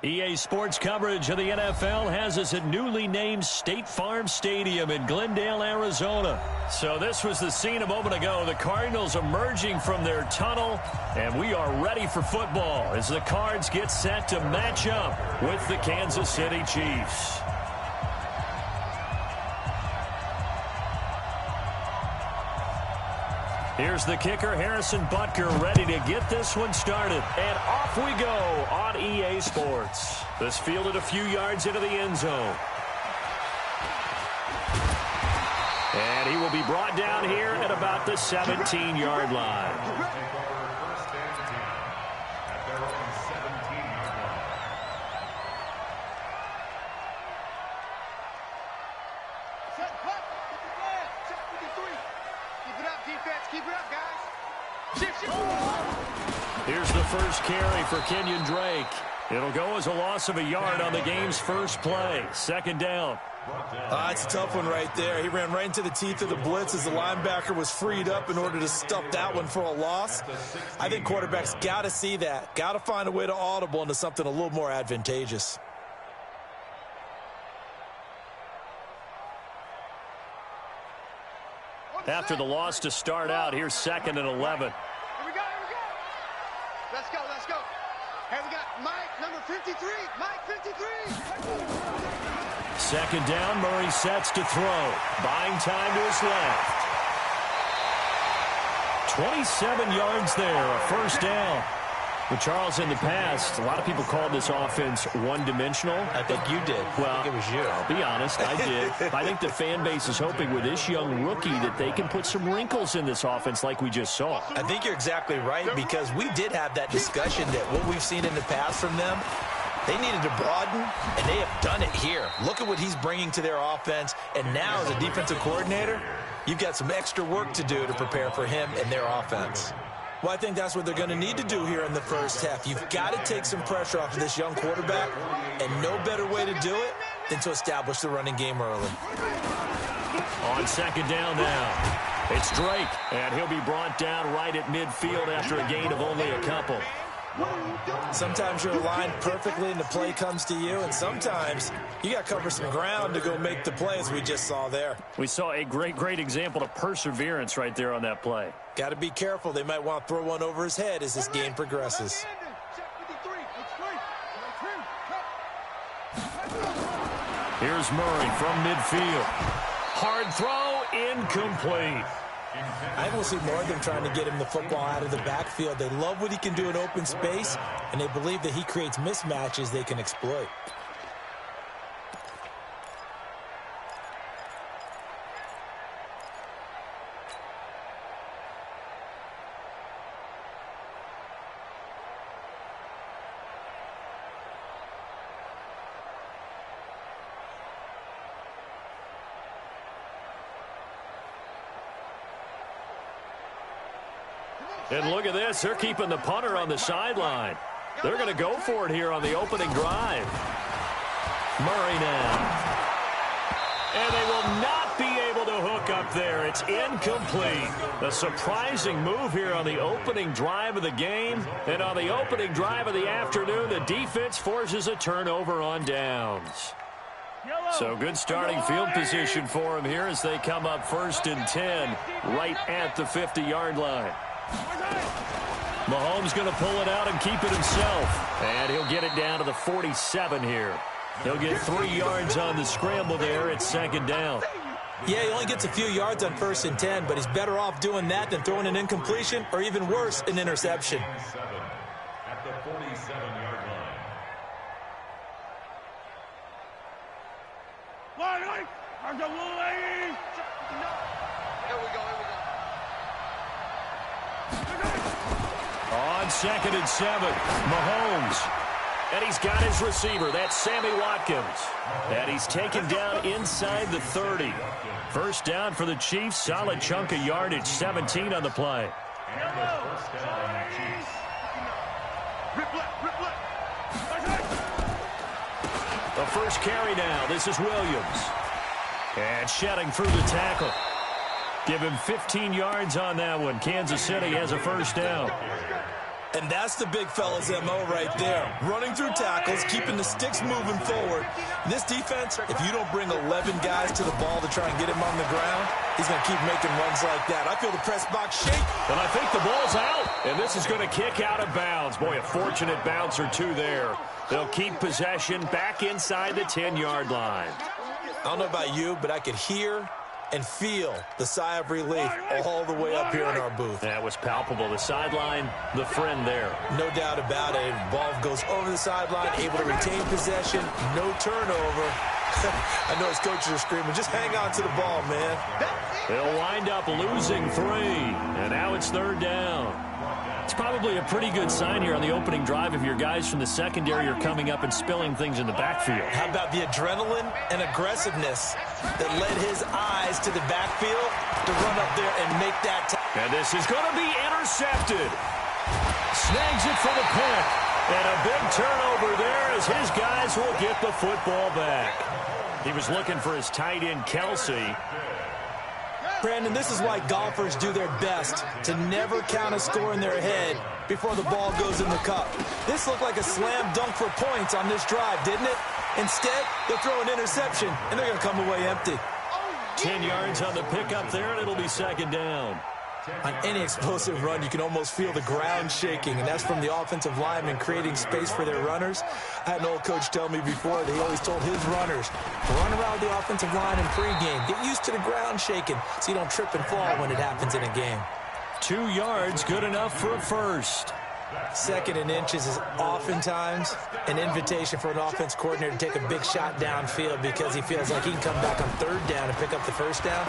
EA Sports coverage of the NFL has us at newly named State Farm Stadium in Glendale, Arizona. So this was the scene a moment ago. The Cardinals emerging from their tunnel, and we are ready for football as the Cards get set to match up with the Kansas City Chiefs. Here's the kicker, Harrison Butker, ready to get this one started. And off we go on EA Sports. This fielded a few yards into the end zone. And he will be brought down here at about the 17-yard line. Here's the first carry for Kenyon Drake. It'll go as a loss of a yard on the game's first play. Second down. It's a tough one right there. He ran right into the teeth of the blitz as the linebacker was freed up in order to stuff that one for a loss. I think quarterbacks got to see that. Got to find a way to audible into something a little more advantageous. After the loss to start out, here's 2nd and 11. Here we go. Let's go. Here we got Mike, number 53. Mike, 53. Second down, Murray sets to throw. Buying time to his left. 27 yards there, a first down. But Charles, in the past, a lot of people called this offense one-dimensional. I think you did. Well, I think it was you. I'll be honest, I did. I think the fan base is hoping with this young rookie that they can put some wrinkles in this offense like we just saw. I think you're exactly right, because we did have that discussion that what we've seen in the past from them, they needed to broaden, and they have done it here. Look at what he's bringing to their offense, and now as a defensive coordinator, you've got some extra work to do to prepare for him and their offense. Well, I think that's what they're going to need to do here in the first half. You've got to take some pressure off of this young quarterback, and no better way to do it than to establish the running game early. On second down now, it's Drake, and he'll be brought down right at midfield after a gain of only a couple. Sometimes you're aligned perfectly and the play comes to you, and sometimes you got to cover some ground to go make the play, as we just saw there. We saw a great example of perseverance right there on that play. Got to be careful. They might want to throw one over his head as this game progresses. Here's Murray from midfield. Hard throw, incomplete. I will see more of them trying to get him the football out of the backfield. They love what he can do in open space, and they believe that he creates mismatches they can exploit. And look at this. They're keeping the punter on the sideline. They're going to go for it here on the opening drive. Murray now. And they will not be able to hook up there. It's incomplete. A surprising move here on the opening drive of the game. And on the opening drive of the afternoon, the defense forces a turnover on downs. So good starting field position for them here as they come up 1st and 10 right at the 50-yard line. Mahomes going to pull it out and keep it himself. And he'll get it down to the 47 here. He'll get 3 yards on the scramble there at second down. Yeah, he only gets a few yards on 1st and 10, but he's better off doing that than throwing an incompletion or even worse, an interception. At the 47-yard line. On 2nd and 7, Mahomes. And he's got his receiver. That's Sammy Watkins. And he's taken down inside the 30. First down for the Chiefs. Solid chunk of yardage. 17 on the play. The first carry now. This is Williams. And shedding through the tackle. Give him 15 yards on that one. Kansas City has a first down. And that's the big fella's MO right there. Running through tackles, keeping the sticks moving forward. And this defense, if you don't bring 11 guys to the ball to try and get him on the ground, he's going to keep making runs like that. I feel the press box shake. And I think the ball's out. And this is going to kick out of bounds. Boy, a fortunate bounce or two there. They'll keep possession back inside the 10-yard line. I don't know about you, but I could hear and feel the sigh of relief all the way up here in our booth. That was palpable. The sideline, the friend there. No doubt about it. Ball goes over the sideline, able to retain possession, no turnover. I know his coaches are screaming, just hang on to the ball, man. They'll wind up losing 3, and now it's 3rd down. It's probably a pretty good sign here on the opening drive if your guys from the secondary are coming up and spilling things in the backfield. How about the adrenaline and aggressiveness that led his eyes to the backfield to run up there and make that tackle? And this is going to be intercepted. Snags it for the pick. And a big turnover there as his guys will get the football back. He was looking for his tight end, Kelsey. Brandon, this is why golfers do their best to never count a score in their head before the ball goes in the cup. This looked like a slam dunk for points on this drive, didn't it? Instead, they'll throw an interception, and they're going to come away empty. 10 yards on the pickup there, and it'll be 2nd down. On any explosive run, you can almost feel the ground shaking, and that's from the offensive linemen creating space for their runners. I had an old coach tell me before that he always told his runners, run around the offensive line in pregame. Get used to the ground shaking so you don't trip and fall when it happens in a game. 2 yards, good enough for a first. 2nd and inches is oftentimes an invitation for an offense coordinator to take a big shot downfield because he feels like he can come back on 3rd down and pick up the 1st down.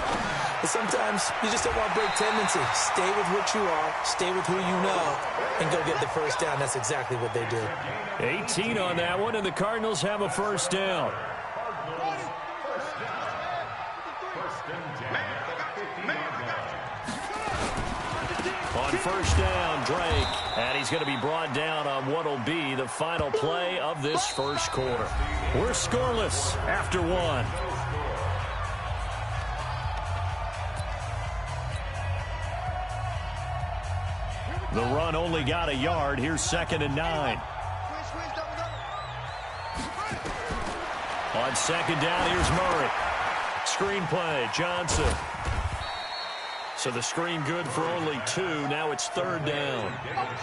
But sometimes you just don't want to break tendency. Stay with what you are, stay with who you know, and go get the 1st down. That's exactly what they did. 18 on that one, and the Cardinals have a 1st down. On 1st down, Drake, and he's going to be brought down on what will be the final play of this 1st quarter. We're scoreless after 1. The run only got a yard. Here's 2nd and 9. On 2nd down, here's Murray. Screen play, Johnson. So the screen good for only 2. Now it's 3rd down.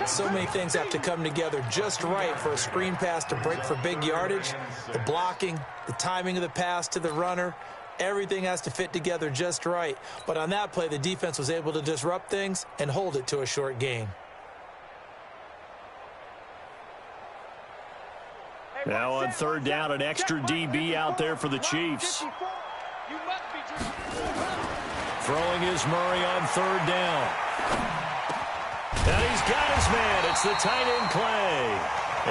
So many things have to come together just right for a screen pass to break for big yardage. The blocking, the timing of the pass to the runner, everything has to fit together just right. But on that play, the defense was able to disrupt things and hold it to a short gain. Now on 3rd down, an extra DB out there for the Chiefs. Throwing is Murray on 3rd down. And he's got his man. It's the tight end, Clay.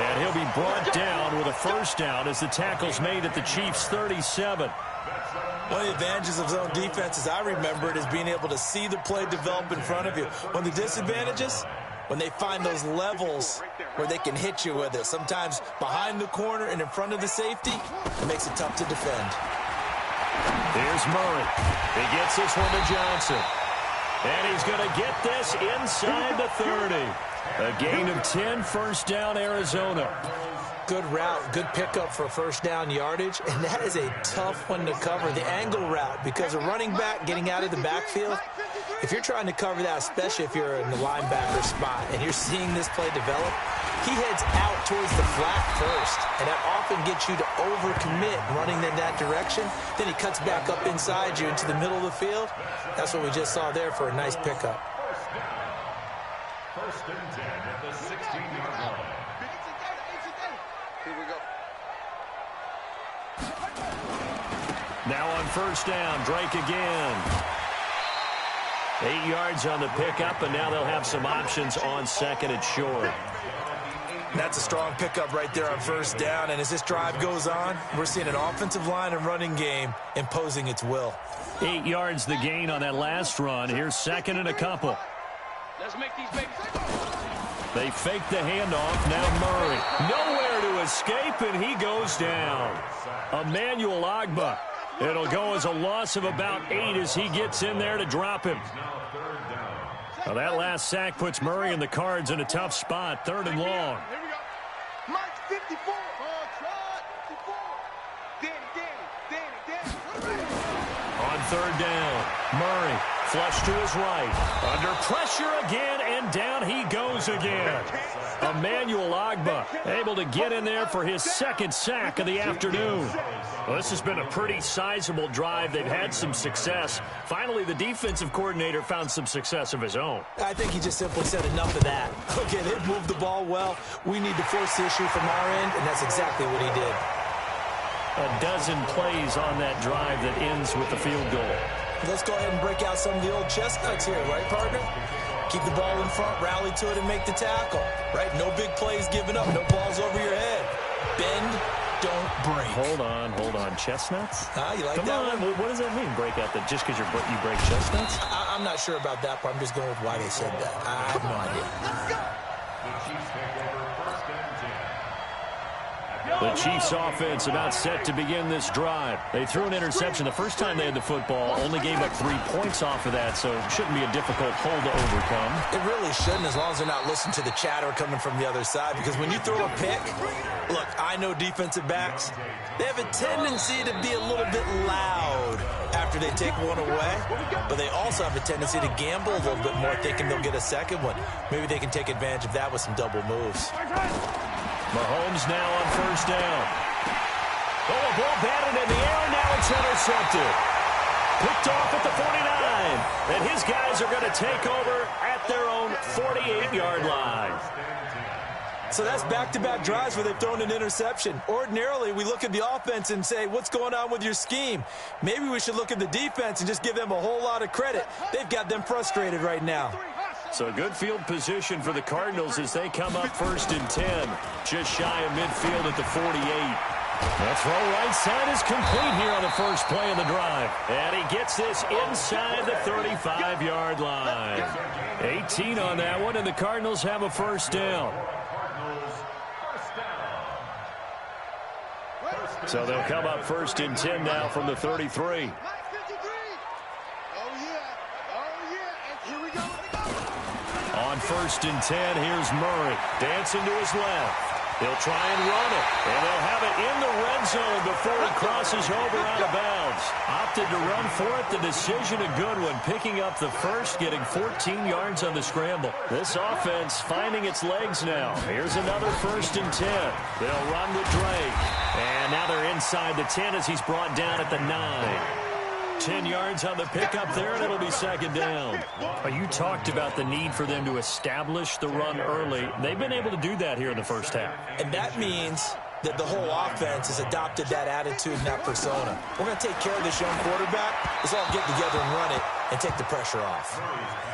And he'll be brought down with a 1st down as the tackle's made at the Chiefs' 37. One of the advantages of zone defense, as I remember it, is being able to see the play develop in front of you. One of the disadvantages, when they find those levels where they can hit you with it. Sometimes behind the corner and in front of the safety, it makes it tough to defend. Here's Murray. He gets this one to Johnson. And he's going to get this inside the 30. A gain of 10, 1st down, Arizona. Good route, good pickup for 1st down yardage, and that is a tough one to cover, the angle route, because a running back getting out of the backfield, if you're trying to cover that, especially if you're in the linebacker spot and you're seeing this play develop, he heads out towards the flat first, and that often gets you to overcommit running in that direction. Then he cuts back up inside you into the middle of the field. That's what we just saw there for a nice pickup. 1st and 10 at the 16-yard line. Here we go. Now on 1st down, Drake again. 8 yards on the pickup, and now they'll have some options on 2nd and short. That's a strong pickup right there on 1st down, and as this drive goes on, we're seeing an offensive line and running game imposing its will. 8 yards the gain on that last run. Here's 2nd and a couple. Let's make these babies. They fake the handoff. Now Murray. Nowhere to escape, and he goes down. Emmanuel Agba. It'll go as a loss of about 8 as he gets in there to drop him. Well, that last sack puts Murray and the Cards in a tough spot. 3rd and long. Here we go. Mike 54. Oh, try 54. Danny. On 3rd down, Murray flush to his right. Under pressure again, and down he goes again. Emmanuel Ogbah able to get in there for his 2nd sack of the afternoon. Well, this has been a pretty sizable drive. They've had some success. Finally, the defensive coordinator found some success of his own. I think he just simply said enough of that. Okay, they've moved the ball well. We need to force the issue from our end, and that's exactly what he did. A dozen plays on that drive that ends with the field goal. Let's go ahead and break out some of the old chestnuts here, right, partner? Keep the ball in front, rally to it, and make the tackle, right? No big plays given up, no balls over your head. Bend, don't break. Hold on. Chestnuts? You like Come that on. one? What does that mean, break out that just because you break chestnuts? I'm not sure about that part. I'm just going with why they said that. I have no idea. The Chiefs take over 1st and 10. The Chiefs offense about set to begin this drive. They threw an interception the first time they had the football, only gave up 3 points off of that, so it shouldn't be a difficult hole to overcome. It really shouldn't, as long as they're not listening to the chatter coming from the other side, because when you throw a pick, look, I know defensive backs, they have a tendency to be a little bit loud after they take one away, but they also have a tendency to gamble a little bit more, thinking they'll get a second one. Maybe they can take advantage of that with some double moves. Mahomes now on 1st down. Oh, a ball batted in the air, and now it's intercepted. Picked off at the 49, and his guys are going to take over at their own 48-yard line. So that's back-to-back drives where they've thrown an interception. Ordinarily, we look at the offense and say, what's going on with your scheme? Maybe we should look at the defense and just give them a whole lot of credit. They've got them frustrated right now. So good field position for the Cardinals as they come up 1st and 10. Just shy of midfield at the 48. That throw right side is complete here on the first play of the drive. And he gets this inside the 35-yard line. 18 on that one, and the Cardinals have a 1st down. So they'll come up 1st and 10 now from the 33. On 1st and 10, here's Murray dancing to his left. He'll try and run it, and they'll have it in the red zone before he crosses over out of bounds. Opted to run for it. The decision a good one, picking up the first, getting 14 yards on the scramble. This offense finding its legs now. Here's another 1st and 10. They'll run with Drake, and now they're inside the 10 as he's brought down at the 9. 10 yards on the pickup there, and it'll be 2nd down. You talked about the need for them to establish the run early. They've been able to do that here in the first half. And that means that the whole offense has adopted that attitude and that persona. We're going to take care of this young quarterback. Let's all get together and run it and take the pressure off.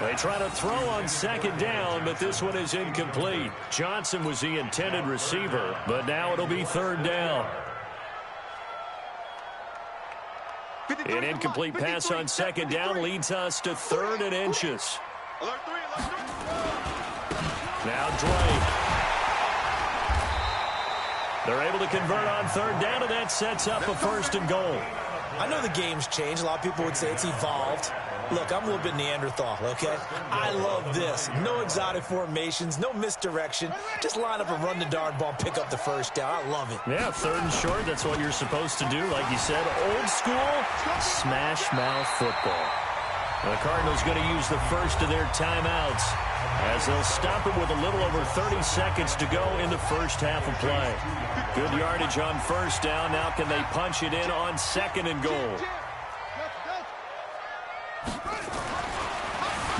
They try to throw on 2nd down, but this one is incomplete. Johnson was the intended receiver, but now it'll be 3rd down. An incomplete pass on 2nd down leads us to 3rd and inches. Now Drake. They're able to convert on 3rd down, and that sets up a 1st and goal. I know the game's changed. A lot of people would say it's evolved. Look, I'm a little bit Neanderthal, okay? I love this. No exotic formations, no misdirection. Just line up and run the darn ball, pick up the 1st down. I love it. Yeah, 3rd and short, that's what you're supposed to do. Like you said, old school, smash mouth football. The Cardinals going to use the first of their timeouts as they'll stop it with a little over 30 seconds to go in the first half of play. Good yardage on 1st down. Now can they punch it in on 2nd and goal?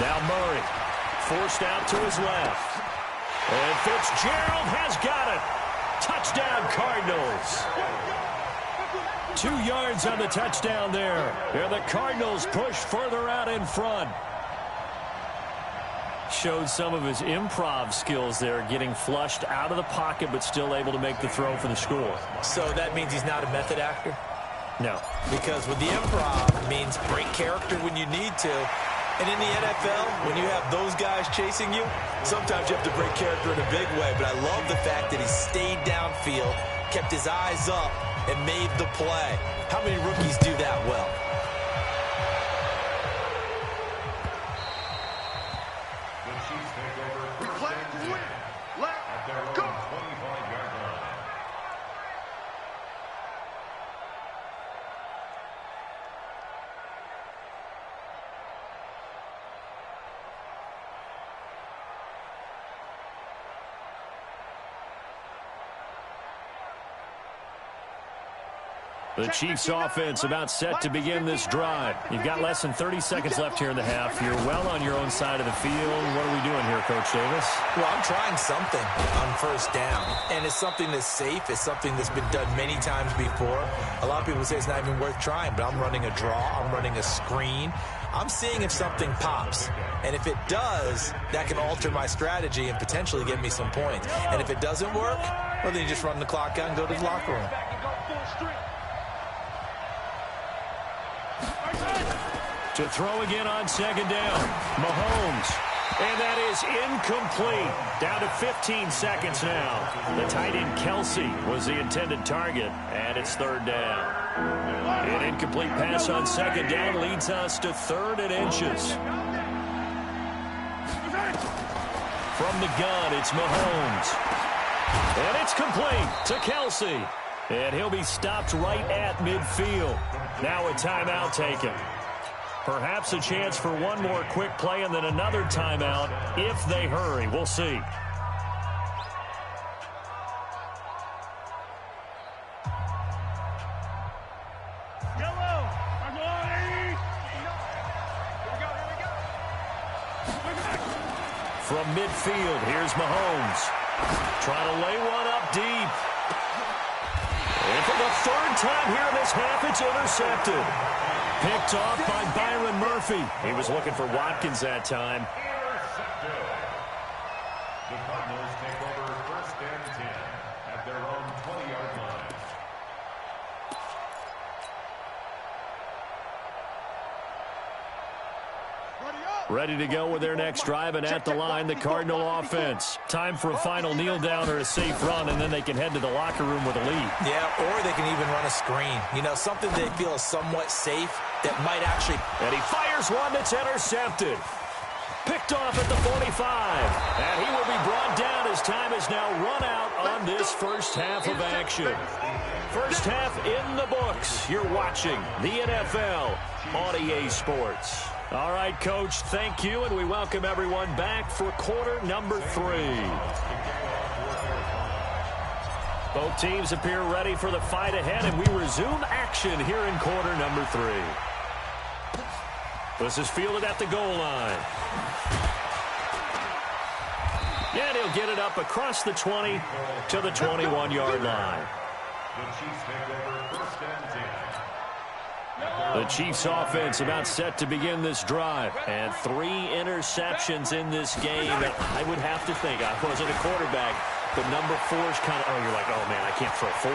Now Murray forced out to his left. And Fitzgerald has got it. Touchdown, Cardinals. 2 yards on the touchdown there. And the Cardinals push further out in front. Showed some of his improv skills there, getting flushed out of the pocket, but still able to make the throw for the score. So that means he's not a method actor? No. Because with the improv, it means break character when you need to. And in the NFL, when you have those guys chasing you, sometimes you have to break character in a big way. But I love the fact that he stayed downfield, kept his eyes up, and made the play. How many rookies do that well? The Chiefs offense about set to begin this drive. You've got less than 30 seconds left here in the half. You're well on your own side of the field. What are we doing here, Coach Davis? Well, I'm trying something on first down, and it's something that's safe. It's something that's been done many times before. A lot of people say it's not even worth trying, but I'm running a draw. I'm running a screen. I'm seeing if something pops, and if it does, that can alter my strategy and potentially get me some points. And if it doesn't work, well, then you just run the clock out and go to the locker room. To throw again on second down, Mahomes. And that is incomplete. Down to 15 seconds now. The tight end Kelsey was the intended target, and it's third down. An incomplete pass on second down leads us to 3rd and inches. From the gun, it's Mahomes. And it's complete to Kelsey. And he'll be stopped right at midfield. Now a timeout taken. Perhaps a chance for one more quick play and then another timeout if they hurry. We'll see. From midfield, here's Mahomes. Trying to lay one up deep. And for the 3rd time here in this half, it's intercepted. Picked off by Byron Murphy. He was looking for Watkins that time. The Cardinals take over 1st and 10 at their own 20-yard line. Ready to go with their next drive, and at the line, the Cardinal offense. Time for a final kneel down or a safe run, and then they can head to the locker room with a lead. Yeah, or they can even run a screen. You know, something they feel is somewhat safe that might actually... And he fires one that's intercepted. Picked off at the 45. And he will be brought down as time is now run out on this first half of action. First half in the books. You're watching the NFL on EA Sports. All right, Coach, thank you, and we welcome everyone back for quarter number 3. Both teams appear ready for the fight ahead, and we resume action here in quarter number 3. This is fielded at the goal line. And he'll get it up across the 20 to the 21-yard line. The Chiefs take over 1st and 10. The Chiefs offense about set to begin this drive. And 3 interceptions in this game. I would have to think, I wasn't a quarterback, but number 4 is kind of, you're like, oh, man, I can't throw 4.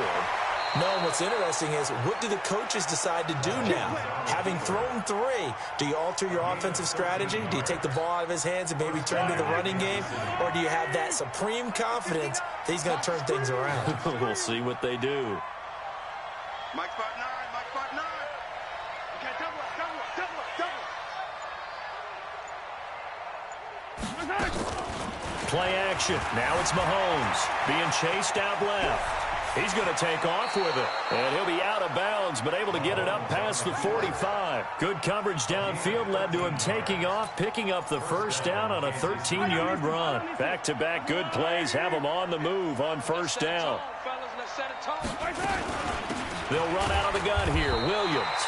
No, and what's interesting is, what do the coaches decide to do now? Having thrown 3, do you alter your offensive strategy? Do you take the ball out of his hands and maybe turn to the running game? Or do you have that supreme confidence that he's going to turn things around? We'll see what they do. Mike spot 9, Mike spot 9. Okay, double up, double up, double up, double up. Play action. Now it's Mahomes being chased out left. He's going to take off with it. And he'll be out of bounds, but able to get it up past the 45. Good coverage downfield led to him taking off, picking up the first down on a 13-yard run. Back-to-back good plays have him on the move on first down. They'll run out of the gun here. Williams.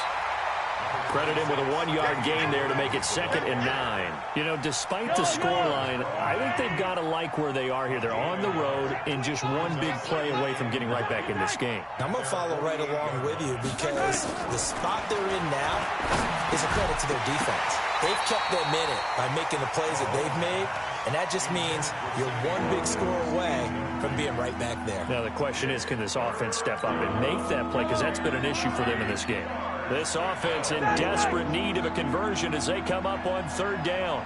Credit him with a 1-yard gain there to make it 2nd and 9. You know, despite the scoreline, I think they've got to like where they are here. They're on the road and just one big play away from getting right back in this game. I'm going to follow right along with you because the spot they're in now is a credit to their defense. They've kept them in it by making the plays that they've made, and that just means you're one big score away from being right back there. Now the question is, can this offense step up and make that play? Because that's been an issue for them in this game. This offense in desperate need of a conversion as they come up on 3rd down.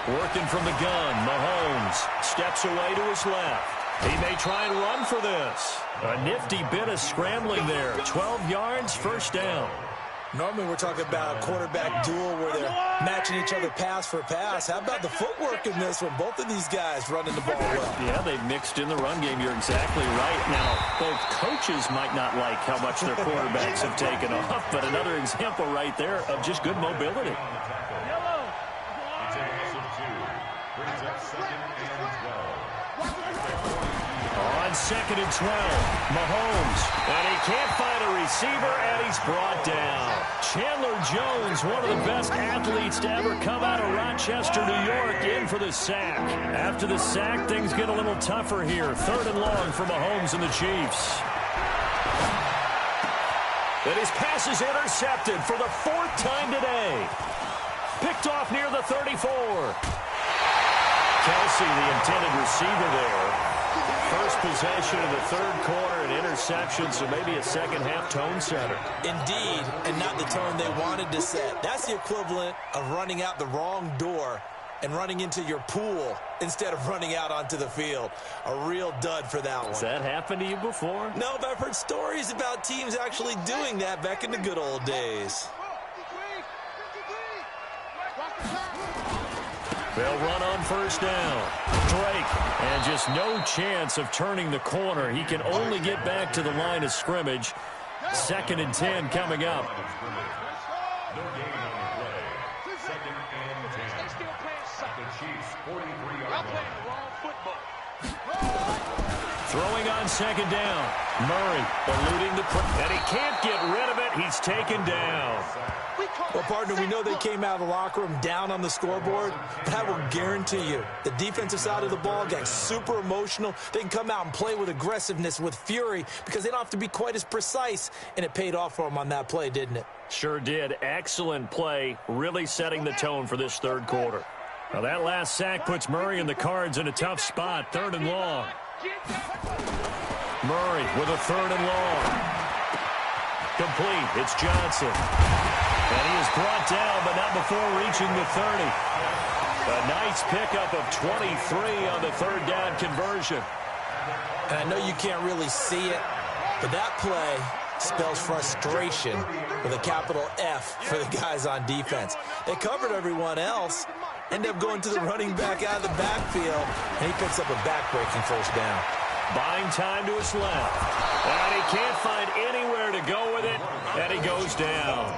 Working from the gun, Mahomes steps away to his left. He may try and run for this. A nifty bit of scrambling there. 12 yards, first down. Normally we're talking about a quarterback duel where they're matching each other pass for pass. How about the footwork in this one? Both of these guys running the ball well. Yeah, they've mixed in the run game. You're exactly right. Now, both coaches might not like how much their quarterbacks have taken off, but another example right there of just good mobility. 2nd and 12. Mahomes, and he can't find a receiver, and he's brought down. Chandler Jones, one of the best athletes to ever come out of Rochester, New York, in for the sack. After the sack, things get a little tougher here. 3rd and long for Mahomes and the Chiefs. And his pass is intercepted for the 4th time today. Picked off near the 34. Kelsey, the intended receiver there. First possession of the 3rd quarter, an interception, so maybe a second-half tone setter. Indeed, and not the tone they wanted to set. That's the equivalent of running out the wrong door and running into your pool instead of running out onto the field. A real dud for that one. Has that happened to you before? No, but I've heard stories about teams actually doing that back in the good old days. They'll run on 1st down. Drake, and just no chance of turning the corner. He can only get back to the line of scrimmage. 2nd and 10 coming up. No gain on the play. 2nd and 10. The Chiefs 43-yard line. Throwing on 2nd down. Murray eluding the pressure, and he can't get rid of it. He's taken down. Well, partner, we know they came out of the locker room down on the scoreboard, but I will guarantee you the defensive side of the ball got super emotional. They can come out and play with aggressiveness, with fury, because they don't have to be quite as precise, and it paid off for them on that play, didn't it? Sure did. Excellent play, really setting the tone for this 3rd quarter. Now, that last sack puts Murray and the Cards in a tough spot, 3rd and long. Murray with a 3rd and long. Complete. It's Johnson. And he is brought down, but not before reaching the 30. A nice pickup of 23 on the 3rd down conversion. And I know you can't really see it, but that play spells frustration with a capital F for the guys on defense. They covered everyone else, end up going to the running back out of the backfield, and he picks up a back-breaking 1st down. Buying time to his left. And he can't find anywhere to go with it, and he goes down.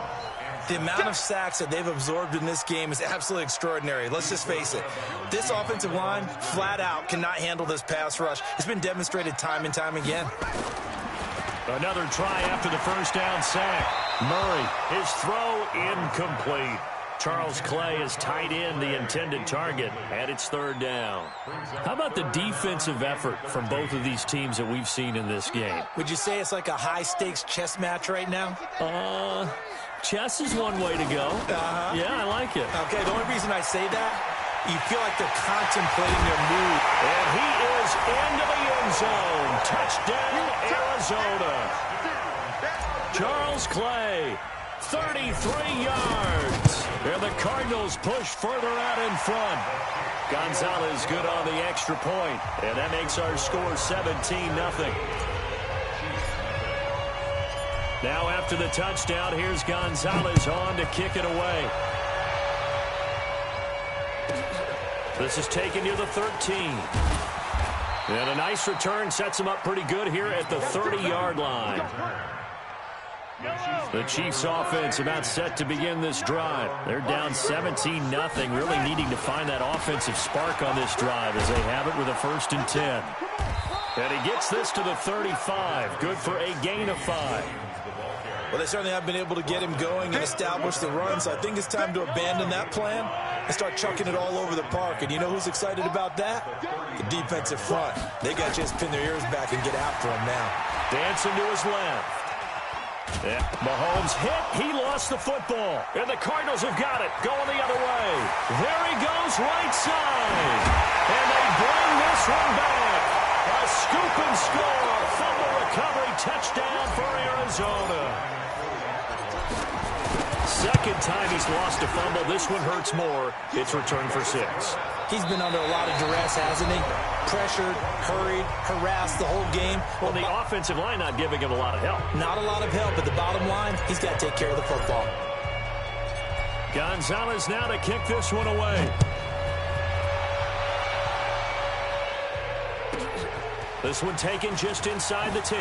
The amount of sacks that they've absorbed in this game is absolutely extraordinary. Let's just face it. This offensive line, flat out, cannot handle this pass rush. It's been demonstrated time and time again. Another try after the 1st down sack. Murray, his throw incomplete. Charles Clay has tied in the intended target, and it's 3rd down. How about the defensive effort from both of these teams that we've seen in this game? Would you say it's like a high-stakes chess match right now? Chess is one way to go. Yeah, I like it. Okay, the only reason I say that, you feel like they're contemplating their move. And he is into the end zone. Touchdown, Arizona. Charles Clay, 33 yards. And the Cardinals push further out in front. Gonzalez good on the extra point. And that makes our score 17-0. Now after the touchdown, here's Gonzalez on to kick it away. This is taken near the 13. And a nice return sets him up pretty good here at the 30-yard line. The Chiefs offense about set to begin this drive. They're down 17-0, really needing to find that offensive spark on this drive as they have it with a 1st and 10. And he gets this to the 35. Good for a gain of 5. Well, they certainly have been able to get him going and establish the run, so I think it's time to abandon that plan and start chucking it all over the park. And you know who's excited about that? The defensive front. They got to just pin their ears back and get after him now. Dancing to his left. Yeah, Mahomes hit. He lost the football. And the Cardinals have got it. Going the other way. There he goes, right side. And they bring this one back. A scoop and score. Fumble recovery touchdown for Arizona. Second time he's lost a fumble. This one hurts more. It's returned for 6. He's been under a lot of duress, hasn't he? Pressured, hurried, harassed the whole game. Well, the offensive line not giving him a lot of help. Not a lot of help, but the bottom line, he's got to take care of the football. Gonzalez now to kick this one away. This one taken just inside the 10.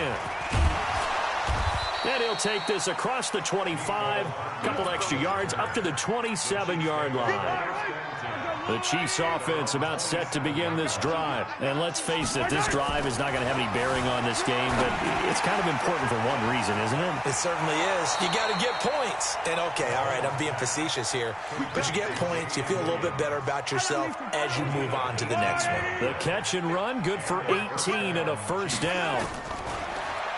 And he'll take this across the 25, couple extra yards, up to the 27-yard line. The Chiefs offense about set to begin this drive. And let's face it, this drive is not going to have any bearing on this game, but it's kind of important for one reason, isn't it? It certainly is. You got to get points. And okay, all right, I'm being facetious here, but you get points, you feel a little bit better about yourself as you move on to the next one. The catch and run, good for 18 and a first down.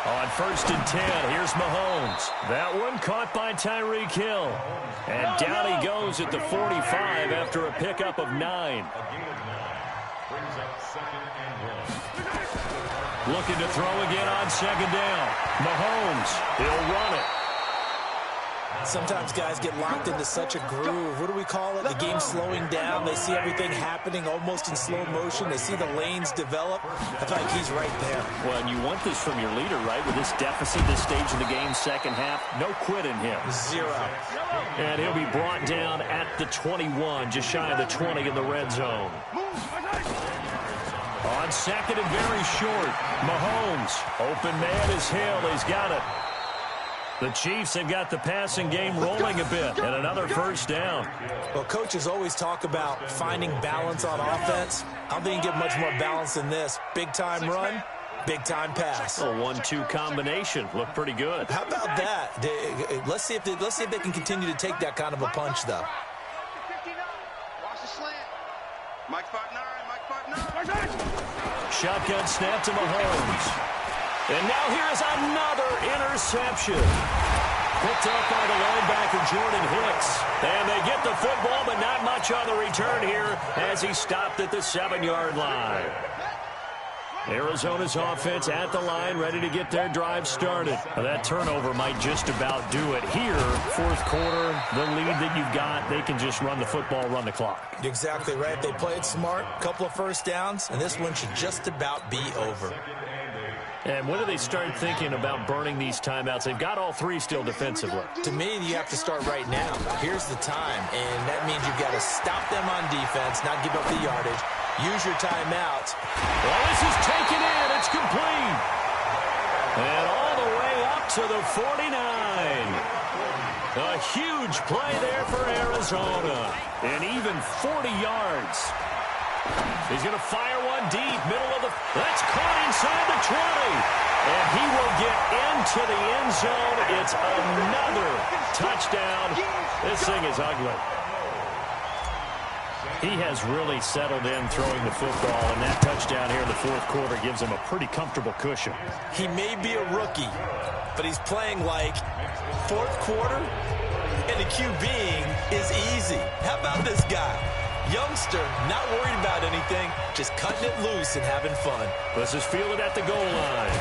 On 1st and 10, here's Mahomes. That one caught by Tyreek Hill. And down he goes at the 45 after a pickup of 9. Looking to throw again on 2nd down. Mahomes, he'll run it. Sometimes guys get locked into such a groove. What do we call it? The game's slowing down. They see everything happening almost in slow motion. They see the lanes develop. I feel like he's right there. Well, and you want this from your leader, right? With this deficit, this stage of the game, second half, no quit in him. 0. And he'll be brought down at the 21, just shy of the 20 in the red zone. On 2nd and very short, Mahomes. Open man is Hill. He's got it. The Chiefs have got the passing game rolling a bit, and another first down. Well, coaches always talk about finding balance on offense. I don't think you can get much more balance than this. Big-time run, big-time pass. A 1-2 combination. Looked pretty good. How about that? Let's see if they can continue to take that kind of a punch, though. Watch the slant. Mike 5'9", Mike 5'9". Shotgun snap to Mahomes. And now here's another interception. Picked up by the linebacker, Jordan Hicks. And they get the football, but not much on the return here as he stopped at the 7-yard line. Arizona's offense at the line, ready to get their drive started. Now that turnover might just about do it here. 4th quarter, the lead that you've got, they can just run the football, run the clock. Exactly right. They played smart, couple of first downs, and this one should just about be over. And when do they start thinking about burning these timeouts? They've got all 3 still defensively. To me, you have to start right now. Here's the time, and that means you've got to stop them on defense, not give up the yardage. Use your timeouts. Well, this is taken in. It's complete. And all the way up to the 49. A huge play there for Arizona. And even 40 yards. He's going to fire one deep, middle of the... That's caught inside the 20. And he will get into the end zone. It's another touchdown. This thing is ugly. He has really settled in throwing the football, and that touchdown here in the 4th quarter gives him a pretty comfortable cushion. He may be a rookie, but he's playing like 4th quarter, and the QBing is easy. How about this guy? Youngster, not worried about anything, just cutting it loose and having fun. This is fielded at the goal line.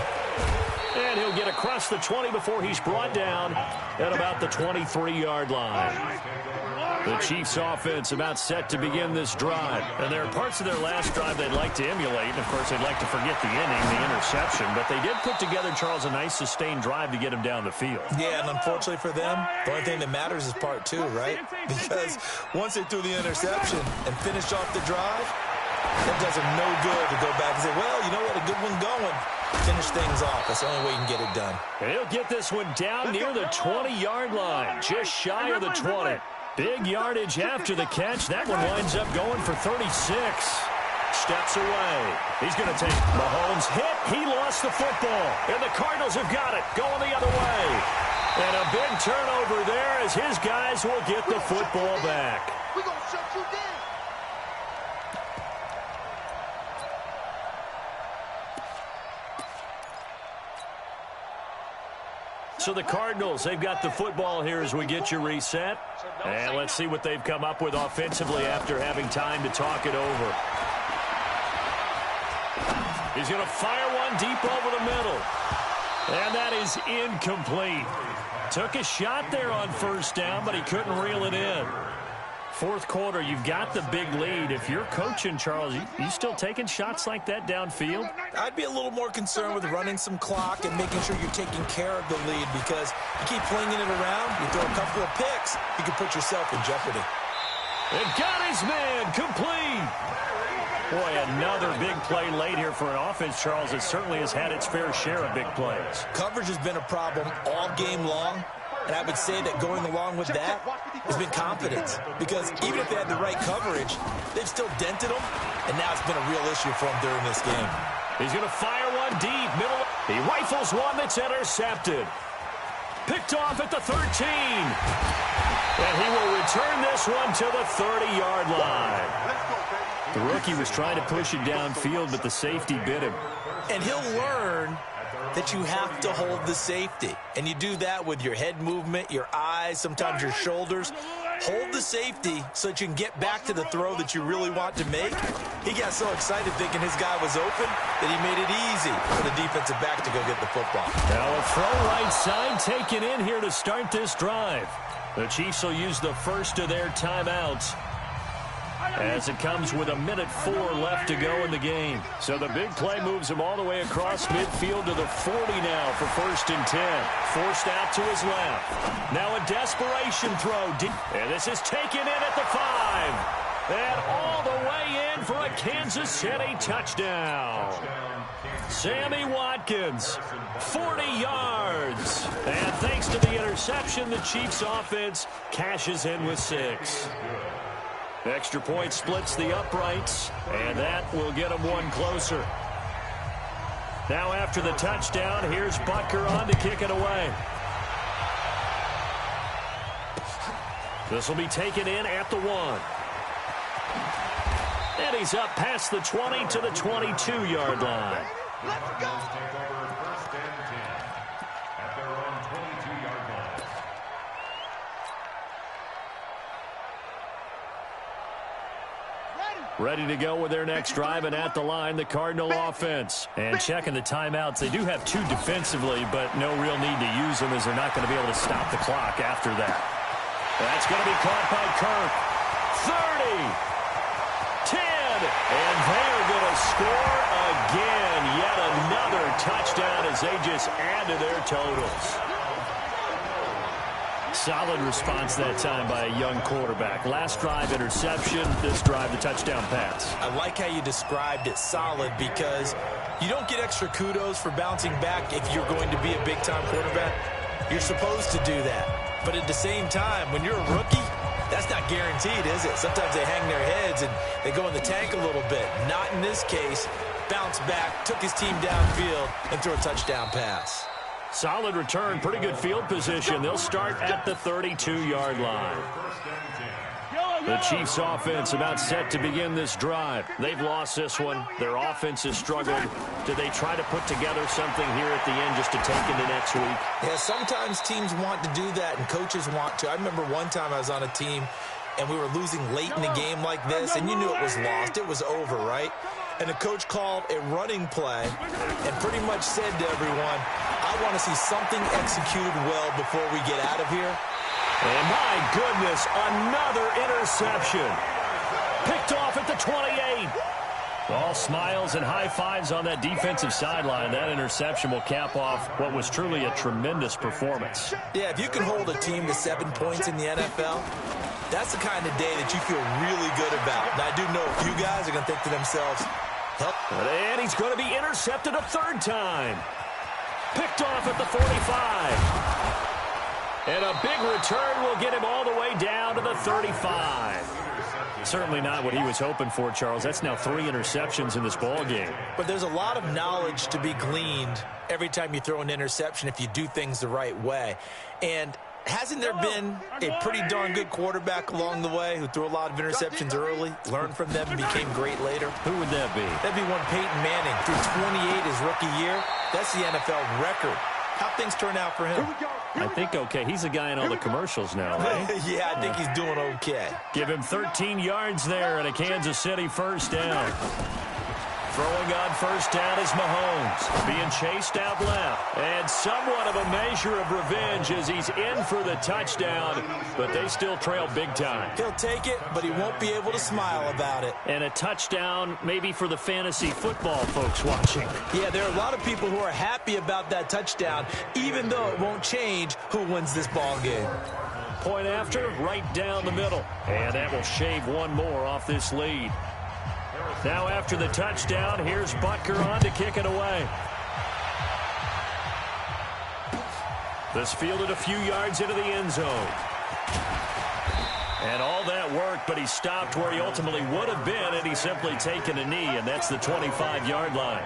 And he'll get across the 20 before he's brought down at about the 23-yard line. The Chiefs offense about set to begin this drive. And there are parts of their last drive they'd like to emulate. And, of course, they'd like to forget the inning, the interception. But they did put together, Charles, a nice sustained drive to get him down the field. Yeah, and unfortunately for them, the only thing that matters is part 2, right? Because once they threw the interception and finished off the drive, that does them no good to go back and say, well, you know what, a good one going. Finish things off. That's the only way you can get it done. And he'll get this one down near the 20-yard line, just shy of the 20. Big yardage after the catch. That one winds up going for 36. Steps away. He's going to take Mahomes hit. He lost the football. And the Cardinals have got it. Going the other way. And a big turnover there as his guys will get the football back. We're going to shut you down. So the Cardinals, they've got the football here as we get you reset. And let's see what they've come up with offensively after having time to talk it over. He's going to fire one deep over the middle. And that is incomplete. Took a shot there on 1st down, but he couldn't reel it in. 4th quarter, you've got the big lead. If you're coaching, Charles, you still taking shots like that downfield? I'd be a little more concerned with running some clock and making sure you're taking care of the lead, because you keep flinging it around, you throw a couple of picks, you can put yourself in jeopardy. And got his man complete. Boy, another big play late here for an offense, Charles, that certainly has had its fair share of big plays. Coverage has been a problem all game long. And I would say that going along with that has been confidence. Because even if they had the right coverage, they've still dented them. And now it's been a real issue for them during this game. He's going to fire one deep. Middle. He rifles one that's intercepted. Picked off at the 13. And he will return this one to the 30-yard line. The rookie was trying to push it downfield, but the safety bit him. And he'll learn that you have to hold the safety. And you do that with your head movement, your eyes, sometimes your shoulders. Hold the safety so that you can get back to the throw that you really want to make. He got so excited thinking his guy was open that he made it easy for the defensive back to go get the football. Now a throw right side taken in here to start this drive. The Chiefs will use the first of their timeouts as it comes with 1:04 left to go in the game. So the big play moves him all the way across midfield to the 40 now for 1st and 10. Forced out to his left. Now a desperation throw. And this is taken in at the 5. And all the way in for a Kansas City touchdown. Sammy Watkins, 40 yards. And thanks to the interception, the Chiefs offense cashes in with 6. Extra point splits the uprights, and that will get them one closer. Now after the touchdown, here's Butker on to kick it away. This will be taken in at the 1. And he's up past the 20 to the 22-yard line. Let's go! First and 10 at their own 22-yard line. Ready to go with their next drive, and at the line, the Cardinal offense. And checking the timeouts, they do have 2 defensively, but no real need to use them as they're not going to be able to stop the clock after that. That's going to be caught by Kirk. 30, 10, and they are going to score again. Yet another touchdown as they just add to their totals. Solid response that time by a young quarterback. Last drive, interception. This drive, the touchdown pass. I like how you described it, solid, because you don't get extra kudos for bouncing back if you're going to be a big-time quarterback. You're supposed to do that. But at the same time, when you're a rookie, that's not guaranteed, is it? Sometimes they hang their heads and they go in the tank a little bit. Not in this case. Bounced back, took his team downfield, and threw a touchdown pass. Solid return, pretty good field position. They'll start at the 32-yard line. The Chiefs offense about set to begin this drive. They've lost this one. Their offense has struggled. Do they try to put together something here at the end just to take into next week? Yeah, sometimes teams want to do that and coaches want to. I remember one time I was on a team and we were losing late in the game like this, and you knew it was lost. It was over, right? And the coach called a running play and pretty much said to everyone, I want to see something executed well before we get out of here. And my goodness, another interception. Picked off at the 28. All smiles and high fives on that defensive sideline. That interception will cap off what was truly a tremendous performance. Yeah, if you can hold a team to 7 points in the NFL, that's the kind of day that you feel really good about. And I do know a few guys are going to think to themselves, help. And he's going to be intercepted a 3rd time. Picked off at the 45. And a big return will get him all the way down to the 35. Certainly not what he was hoping for, Charles. That's now 3 interceptions in this ball game. But there's a lot of knowledge to be gleaned every time you throw an interception if you do things the right way. And hasn't there been a pretty darn good quarterback along the way who threw a lot of interceptions early, learned from them, and became great later? Who would that be? That'd be one Peyton Manning. Threw 28 his rookie year. That's the NFL record. How things turn out for him? I think okay. He's a guy in all the commercials now, right? Yeah, I think he's doing okay. Give him 13 yards there and a Kansas City 1st down. Throwing on 1st down is Mahomes. Being chased out left. And somewhat of a measure of revenge as he's in for the touchdown. But they still trail big time. He'll take it, but he won't be able to smile about it. And a touchdown maybe for the fantasy football folks watching. Yeah, there are a lot of people who are happy about that touchdown, even though it won't change who wins this ball game. Point after, right down the middle. And that will shave one more off this lead. Now after the touchdown, here's Butker on to kick it away. This fielded a few yards into the end zone. And all that worked, but he stopped where he ultimately would have been had he simply taken a knee, and that's the 25-yard line.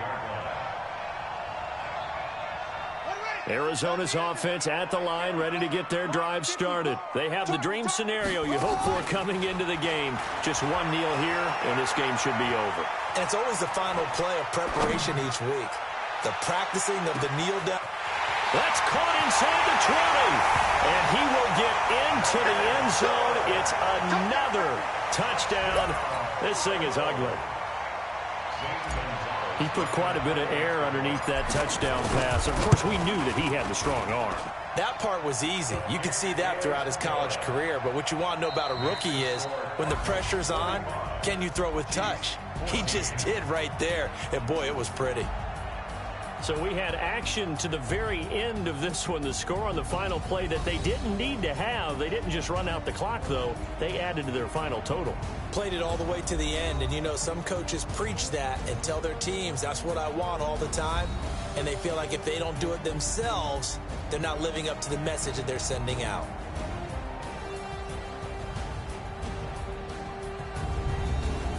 Arizona's offense at the line, ready to get their drive started. They have the dream scenario you hope for coming into the game. Just one kneel here, and this game should be over. And it's always the final play of preparation each week. The practicing of the kneel down. That's caught inside the 20. And he will get into the end zone. It's another touchdown. This thing is ugly. He put quite a bit of air underneath that touchdown pass. Of course, we knew that he had the strong arm. That part was easy. You could see that throughout his college career. But what you want to know about a rookie is when the pressure's on, can you throw with touch? He just did right there. And, boy, it was pretty. So we had action to the very end of this one. The score on the final play that they didn't need to have. They didn't just run out the clock, though. They added to their final total. Played it all the way to the end. And, you know, some coaches preach that and tell their teams, that's what I want all the time. And they feel like if they don't do it themselves, they're not living up to the message that they're sending out.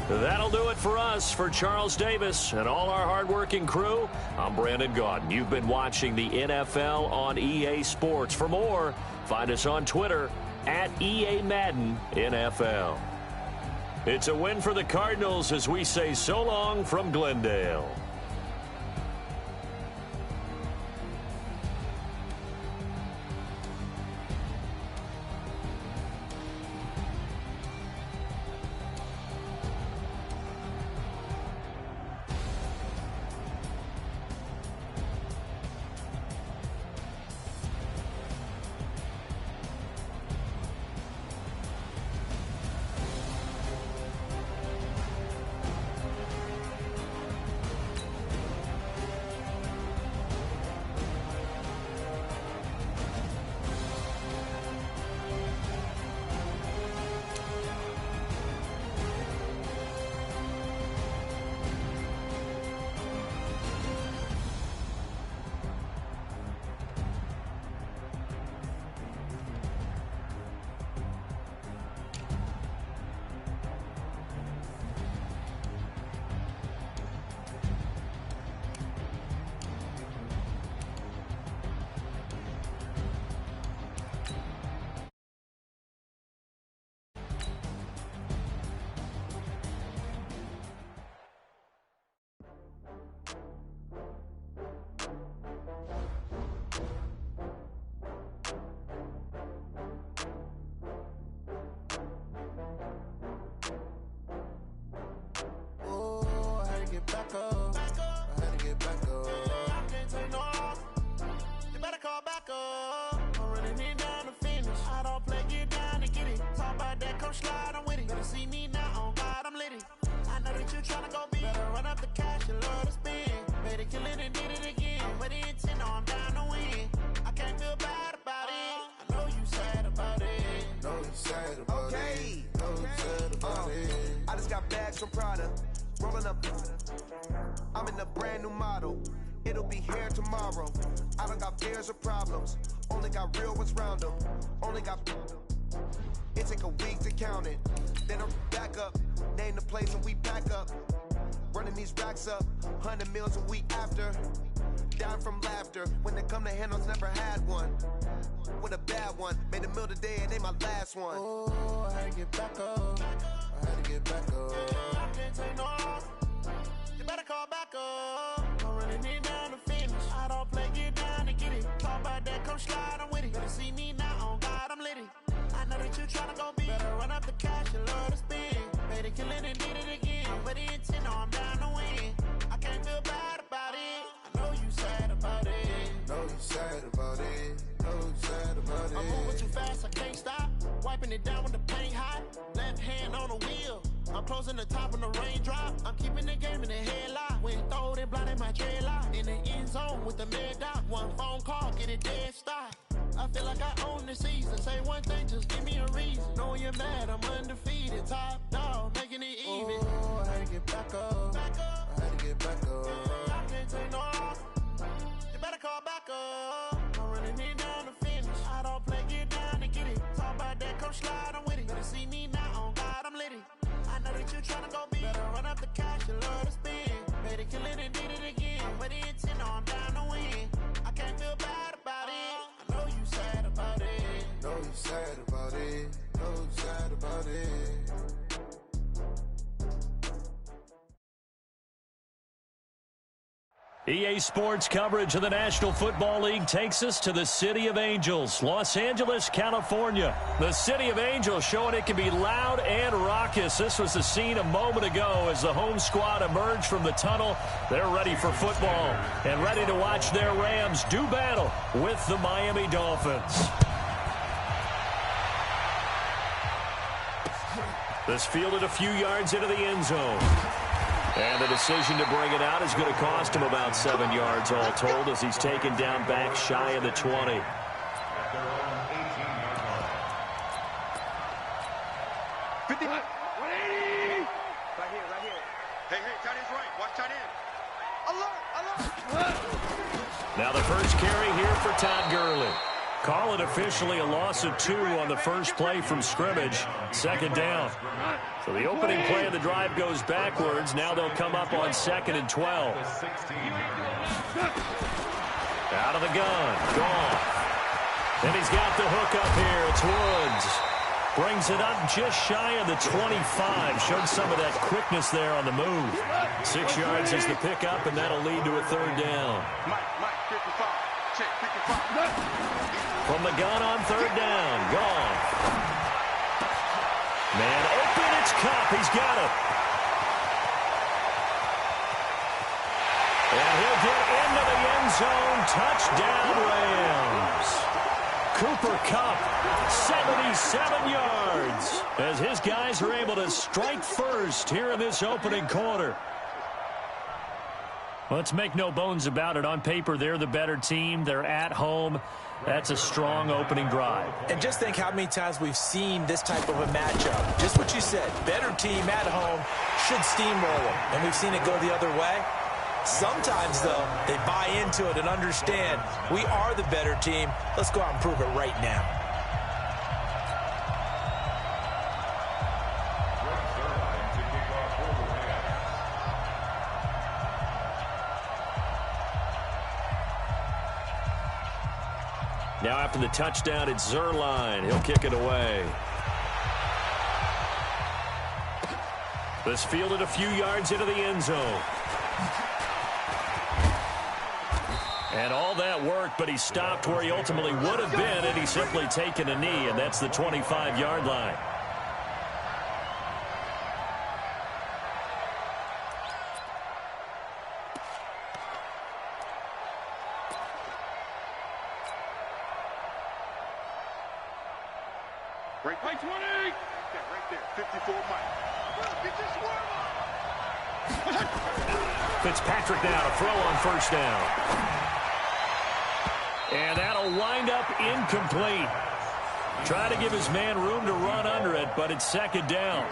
That'll do it for us. For Charles Davis and all our hardworking crew, I'm Brandon Gaudin. You've been watching the NFL on EA Sports. For more, find us on Twitter at EA Madden NFL. It's a win for the Cardinals as we say so long from Glendale. Back up. I had to get back up. I can't take no loss. You better call back up. I'm running it down to finish. I don't play, get down to get it. Talk about that, come slide, I'm with it. Better see me now, on God, I'm litty. I know that you tryna go big. Better run up the cash, you love to spend. Better kill it and did it again. With the intent, no, I'm down to win. I can't feel bad about it. I know you sad about it. Know you sad about it. Know you sad about it. I just got bags from Prada. Rolling up, I'm in a brand new model. It'll be here tomorrow. I don't got fears or problems. Only got real ones round them. Only got. It take a week to count it. Then I'm back up. Name the place and we back up. Running these racks up. 100 meals a week after. Down from laughter. When they come to handles, never had one. With a bad one. Made a meal today and they my last one. Oh, I had to get back up. I had to get back up. I can't take no loss. You better call back up. I'm running it down to finish. I don't play, get down to get it. Talk about that, come slide, I'm with it. Better see me now, on God, I'm litty. I know that you tryna go big. Better run up the cash, you love to spend. Made it, kill it, and did it again. With the intent, no, I'm down to win. I can't feel bad about it. I know you sad about it. Know you sad about it. Know you sad about it. I'm moving too fast, I can't stop. Wiping it down when the paint hot. Left hand on the wheel. I'm closing the top when the raindrop. I'm keeping the game in the headlock. When throwed and blinded my dreadlock. In the end zone with the mad dot. One phone call, get it dead stop. I feel like I own the season. Say one thing, just give me a reason. Knowing you're mad, I'm undefeated. Top dog, making it even. Oh, I had to get back up. I had to get back up. I can't take no loss. You better call back up. I'm running it down the gon' slide, I'm with it. Better see me now, on God, I'm litty. I know that you tryna go big. Better run up the cash, you love to spend. Better kill it and did it again. With the intent, know I'm down to win. I can't feel bad about it. I know you sad about it. Know you sad about it. Know you sad about it. EA Sports coverage of the National Football League takes us to the City of Angels, Los Angeles, California. The City of Angels showing it can be loud and raucous. This was the scene a moment ago as the home squad emerged from the tunnel. They're ready for football and ready to watch their Rams do battle with the Miami Dolphins. This fielded a few yards into the end zone. And the decision to bring it out is going to cost him about 7 yards all told as he's taken down back shy of the 20. At their own 18-yard line. 50. 180. Right here. Hey, tight end's right. Watch tight end. Alert. Now the first carry here for Todd Gurley. Call it officially a loss of 2 on the first play from scrimmage. Second down. So the opening play of the drive goes backwards. Now they'll come up on 2nd and 12. Out of the gun. Gone. And he's got the hook up here. It's Woods. Brings it up just shy of the 25. Showed some of that quickness there on the move. 6 yards is the pickup, and that'll lead to a third down. Mike, 55. Check, 55. From the gun on third down. Gone. Man open. It's Cup. He's got it. And he'll get into the end zone. Touchdown, Rams. Cooper Kupp, 77 yards, as his guys are able to strike first here in this opening quarter. Let's make no bones about it. On paper, they're the better team. They're at home. That's a strong opening drive. And just think how many times we've seen this type of a matchup. Just what you said, better team at home should steamroll them. And we've seen it go the other way. Sometimes, though, they buy into it and understand we are the better team. Let's go out and prove it right now. Now after the touchdown, it's Zerline. He'll kick it away. This fielded a few yards into the end zone. And all that work, but he stopped where he ultimately would have been had he simply taken a knee, and that's the 25-yard line. Right 20. Right there. 54 Mike. Fitzpatrick now to throw on first down. And that'll wind up incomplete. Try to give his man room to run under it, but it's second down.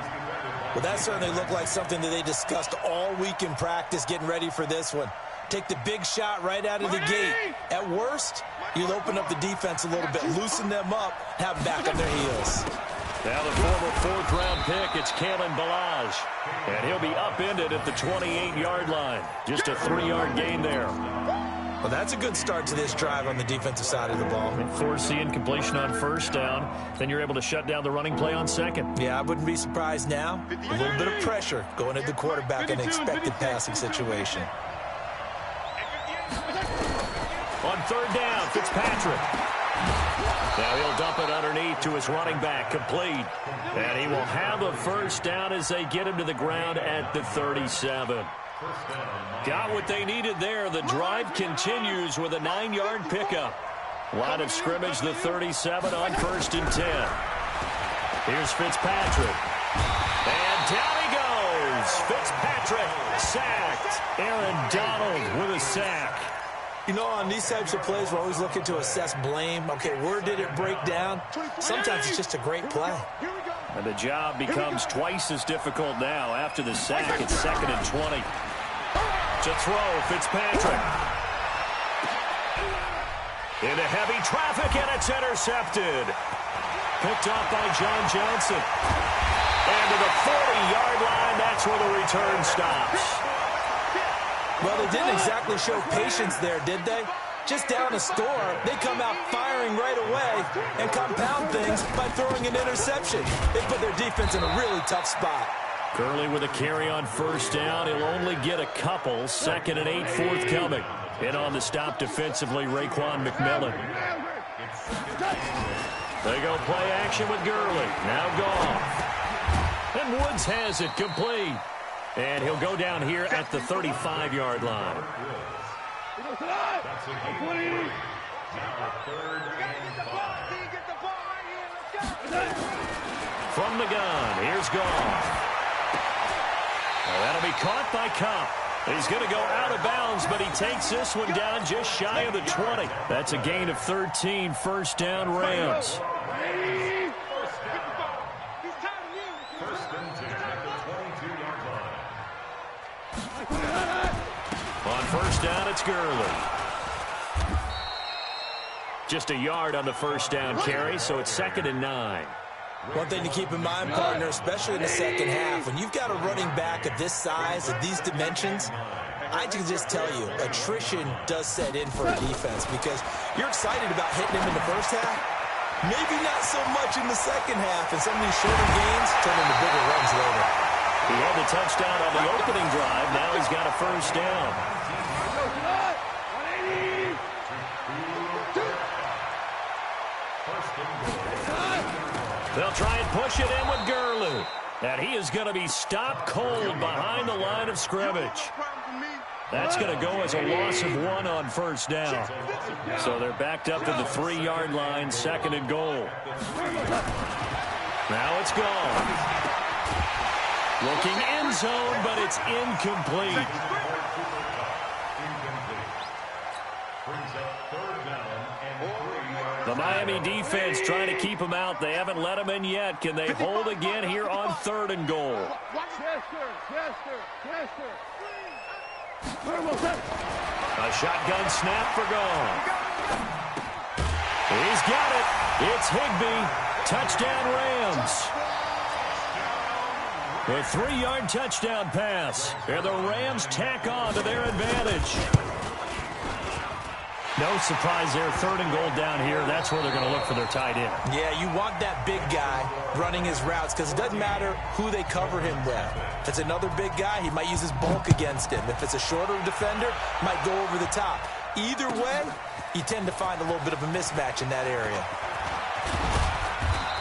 Well, that certainly looked like something that they discussed all week in practice, getting ready for this one. Take the big shot right out of the gate. At worst, you'll open up the defense a little bit, loosen them up, have them back on their heels. Now the former fourth-round pick, it's Kalen Ballage. And he'll be upended at the 28-yard line. Just a 3-yard gain there. Well, that's a good start to this drive on the defensive side of the ball. Force the incompletion on first down. Then you're able to shut down the running play on second. Yeah, I wouldn't be surprised now. A little bit of pressure going at the quarterback in an expected passing situation. On third down, Fitzpatrick. Now he'll dump it underneath to his running back, complete. And he will have a first down as they get him to the ground at the 37. Got what they needed there. The drive continues with a 9-yard pickup. Line of scrimmage, the 37 on 1st and 10. Here's Fitzpatrick. And down he goes. Fitzpatrick sacked. Aaron Donald with a sack. You know, on these types of plays, we're always looking to assess blame. Okay, where did it break down? Sometimes it's just a great play. And the job becomes twice as difficult now after the sack. It's 2nd and 20. To throw, Fitzpatrick. Into heavy traffic, and it's intercepted. picked off by John Johnson. And to the 40-yard line, that's where the return stops. Well, they didn't exactly show patience there, did they? Just down a score, they come out firing right away and compound things by throwing an interception. They put their defense in a really tough spot. Gurley with a carry on first down. He'll only get a couple. 2nd and 8 forthcoming. In on the stop defensively, Raekwon McMillan. They go play action with Gurley. Now Goff. And Woods has it complete. And he'll go down here at the 35-yard line. That's a gain. Now 3rd and 5. From the gun, here's Goff. That'll be caught by Cup. He's going to go out of bounds, but he takes this one down just shy of the 20. That's a gain of 13, first down Rams. First and 10 at the 22-yard line. On first down, it's Gurley. Just a yard on the first down carry, so it's 2nd and 9. One thing to keep in mind, partner, especially in the second half, when you've got a running back of this size, of these dimensions, I can just tell you, attrition does set in for a defense because you're excited about hitting him in the first half. Maybe not so much in the second half, and some of these shorter gains turn into bigger runs later. He had the touchdown on the opening drive. Now he's got a first down. They'll try and push it in with Gurley. And he is going to be stopped cold behind the line of scrimmage. That's going to go as a loss of 1 on first down. So they're backed up to the 3-yard line, 2nd and goal. Now it's gone. Looking end zone, but it's incomplete. Brings up 3rd down and 3. The Miami defense trying to keep him out. They haven't let him in yet. Can they hold again here on 3rd and goal? Yes, sir. A shotgun snap for Goff. He's got it. It's Higbee. Touchdown Rams. A 3-yard touchdown pass. And the Rams tack on to their advantage. No surprise there. 3rd and goal down here. That's where they're going to look for their tight end. Yeah, you want that big guy running his routes because it doesn't matter who they cover him with. If it's another big guy, he might use his bulk against him. If it's a shorter defender, might go over the top. Either way, you tend to find a little bit of a mismatch in that area.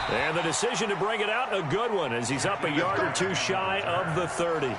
And the decision to bring it out, a good one, as he's up a yard or 2 shy of the 30.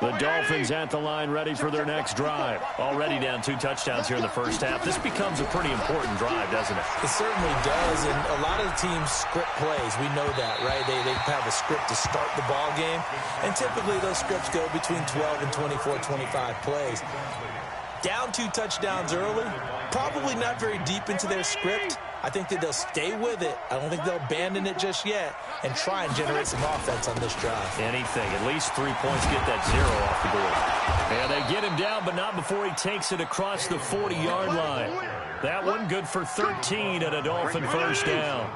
The Dolphins at the line ready for their next drive. Already down 2 touchdowns here in the first half. This becomes a pretty important drive, doesn't it? It certainly does, and a lot of the teams script plays. We know that, right? They have a script to start the ball game, and typically those scripts go between 12 and 24, 25 plays. Down 2 touchdowns early, probably not very deep into their script. I think that they'll stay with it. I don't think they'll abandon it just yet and try and generate some offense on this drive. Anything. At least 3 points, get that 0 off the board. And they get him down, but not before he takes it across the 40-yard line. That one good for 13 and a Dolphin first down.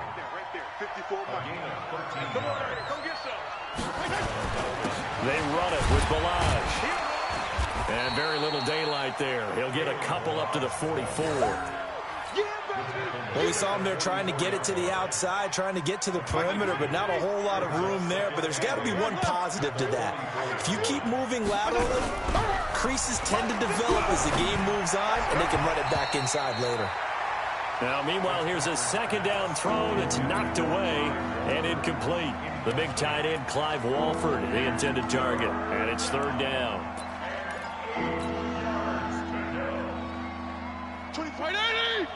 They run it with Balaj. And very little daylight there. He'll get a couple up to the 44. Well, we saw him there trying to get it to the outside, trying to get to the perimeter, but not a whole lot of room there. But there's got to be one positive to that. If you keep moving laterally, creases tend to develop as the game moves on, and they can run it back inside later. Now, meanwhile, here's a 2nd down throw that's knocked away and incomplete. The big tight end, Clive Walford, the intended target. And it's 3rd down. 25-80!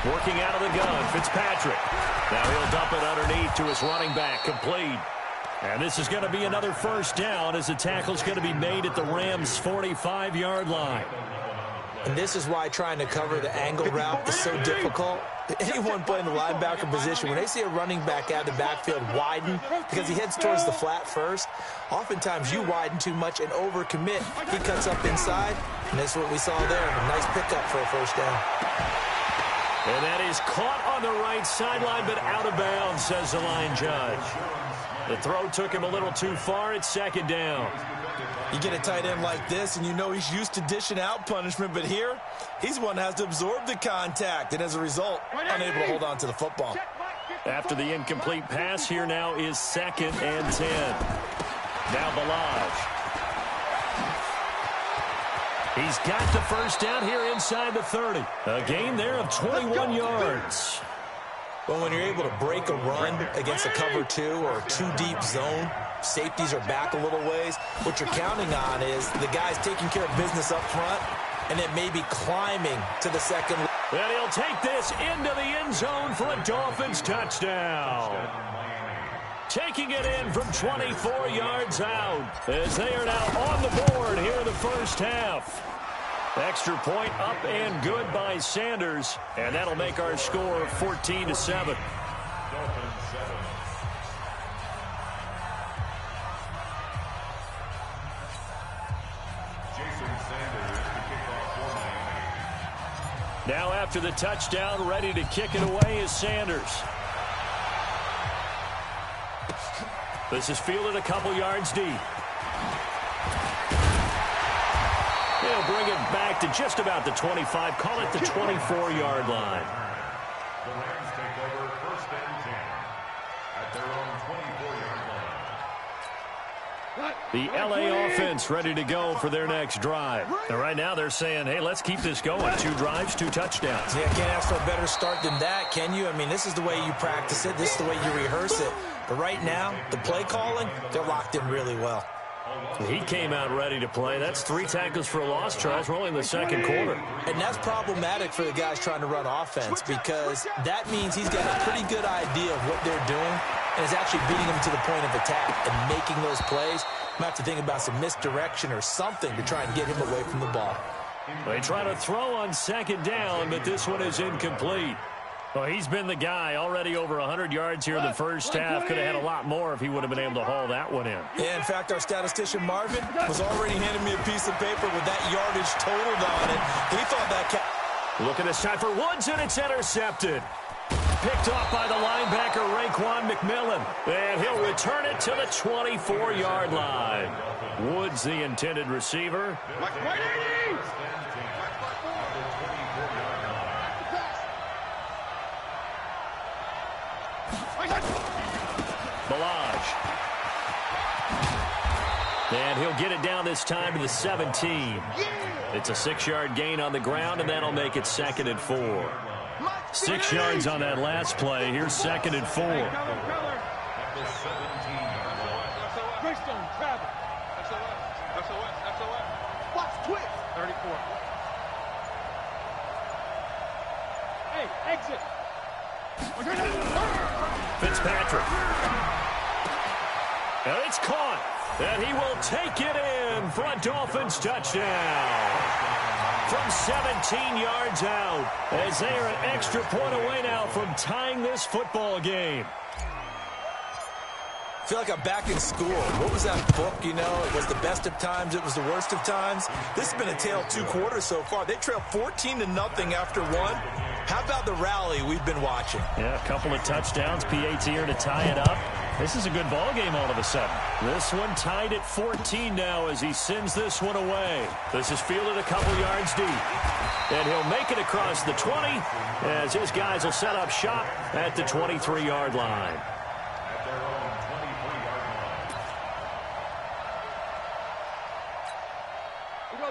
Working out of the gun, Fitzpatrick. Now he'll dump it underneath to his running back, complete. And this is going to be another first down as the tackle's going to be made at the Rams' 45-yard line. And this is why trying to cover the angle route is so difficult. Anyone playing the linebacker position, when they see a running back out of the backfield widen because he heads towards the flat first, oftentimes you widen too much and overcommit. He cuts up inside, and that's what we saw there. A nice pickup for a first down. And that is caught on the right sideline, but out of bounds, says the line judge. The throw took him a little too far. It's second down. You get a tight end like this, and you know he's used to dishing out punishment, but here, he's one that has to absorb the contact, and as a result, unable to hold on to the football. After the incomplete pass, here now is 2nd and 10. Now Balaj. He's got the first down here inside the 30. A gain there of 21 yards. Well, when you're able to break a run against a cover 2 or a 2-deep zone, safeties are back a little ways. What you're counting on is the guys taking care of business up front and then maybe climbing to the second. And he'll take this into the end zone for a Dolphins touchdown. Taking it in from 24 yards out as they are now on the board here in the first half. Extra point up and good by Sanders, and that'll make our score 14-7. Now after the touchdown, ready to kick it away is Sanders. This is fielded a couple yards deep. He'll bring it back to just about the 25. Call it the 24-yard line. The Rams take over 1st and 10 at their own 24-yard line. The LA offense ready to go for their next drive. And right now they're saying, hey, let's keep this going. 2 drives, 2 touchdowns. Yeah, can't ask for a better start than that, can you? I mean, this is the way you practice it. This is the way you rehearse it. But right now, the play calling, they're locked in really well. He came out ready to play. That's 3 tackles for a loss, Charles. We're only in the second quarter. And that's problematic for the guys trying to run offense because that means he's got a pretty good idea of what they're doing and is actually beating them to the point of attack and making those plays. Might have to think about some misdirection or something to try and get him away from the ball. They try to throw on 2nd down, but this one is incomplete. Well, he's been the guy already over 100 yards here in the first half. Could have had a lot more if he would have been able to haul that one in. Yeah, in fact, our statistician Marvin was already handing me a piece of paper with that yardage totaled on it. He thought that... Look at this time for Woods, and it's intercepted. Picked off by the linebacker, Raekwon McMillan. And he'll return it to the 24-yard line. Woods, the intended receiver. Balaj. And he'll get it down this time to the 17. It's a 6-yard gain on the ground, and that'll make it 2nd and 4. 6 yards on that last play. Here's 2nd and 4. Watch twitch. 34. Hey, exit. Fitzpatrick. And it's caught. And he will take it in for a Dolphins touchdown. From 17 yards out, as they are an extra point away now from tying this football game. I feel like I'm back in school. What was that book, you know? It was the best of times. It was the worst of times. This has been a tale of 2 quarters so far. They trailed 14-0 after 1. How about the rally we've been watching? Yeah, a couple of touchdowns. PAT here to tie it up. This is a good ball game all of a sudden. This one tied at 14 now as he sends this one away. This is fielded a couple yards deep. And he'll make it across the 20 as his guys will set up shop at the 23-yard line.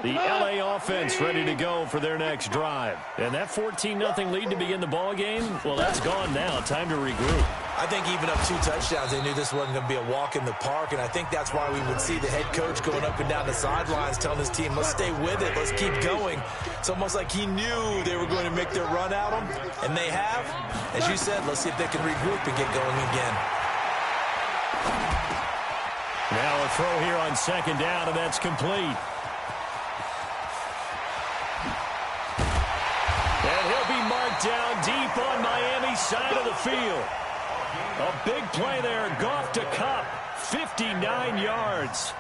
The LA offense ready to go for their next drive. And that 14-0 lead to begin the ball game, well, that's gone now. Time to regroup. I think even up 2 touchdowns, they knew this wasn't going to be a walk in the park, and I think that's why we would see the head coach going up and down the sidelines telling his team, let's stay with it, let's keep going. It's almost like he knew they were going to make their run at him, and they have. As you said, let's see if they can regroup and get going again. Now a throw here on 2nd down, and that's complete. deep on Miami's side of the field. A big play there. Goff to Cup. 59 yards.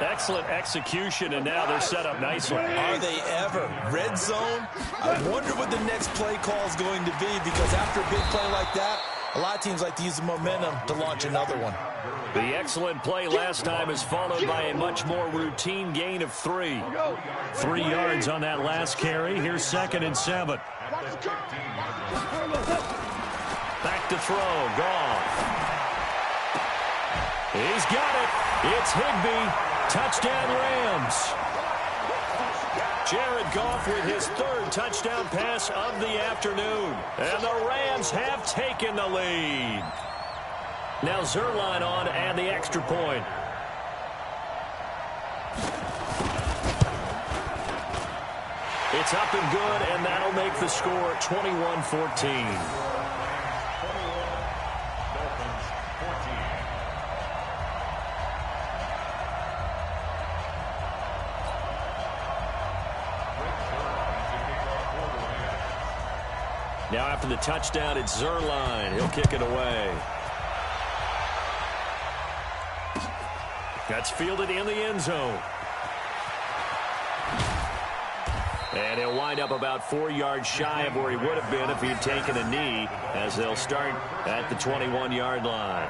Excellent execution, and now they're set up nicely. Are they ever? Red zone? I wonder what the next play call is going to be, because after a big play like that, a lot of teams like to use the momentum to launch another one. The excellent play last time is followed by a much more routine gain of 3. 3 yards on that last carry. Here's 2nd and 7. Back to throw. Goff. He's got it. It's Higbee. Touchdown Rams. Jared Goff with his 3rd touchdown pass of the afternoon. And the Rams have taken the lead. Now Zerline on and the extra point. It's up and good, and that'll make the score 21-14. Now after the touchdown, it's Zerline. He'll kick it away. That's fielded in the end zone. And he'll wind up about 4 yards shy of where he would have been if he had taken a knee, as they'll start at the 21-yard line.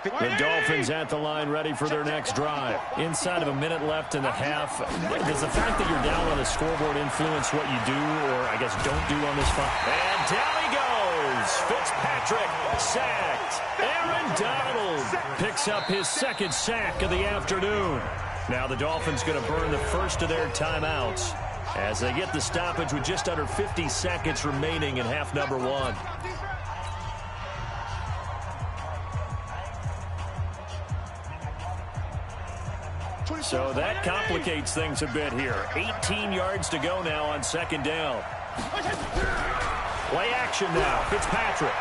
The Dolphins at the line, ready for their next drive. Inside of a minute left in the half. Does the fact that you're down on the scoreboard influence what you do, or I guess don't do on this fight? And down he goes. Fitzpatrick sacked. Aaron Donald picks up his 2nd sack of the afternoon. Now the Dolphins going to burn the first of their timeouts as they get the stoppage with just under 50 seconds remaining in half number 1. So that complicates things a bit here. 18 yards to go now on 2nd down. Play action now. Fitzpatrick.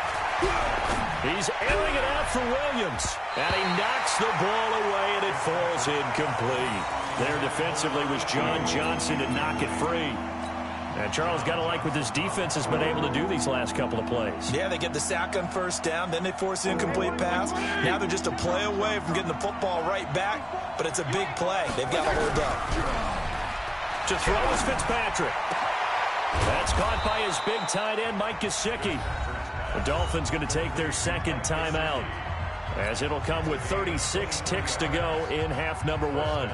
He's airing it out for Williams. And he knocks the ball away, and it falls incomplete. There defensively was John Johnson to knock it free. And Charles, got to like what this defense has been able to do these last couple of plays. Yeah, they get the sack on 1st down, then they force an incomplete pass. Now they're just a play away from getting the football right back, but it's a big play. They've got to hold up. To throw is Fitzpatrick. That's caught by his big tight end, Mike Gesicki. The Dolphins going to take their 2nd timeout, as it'll come with 36 ticks to go in half number 1.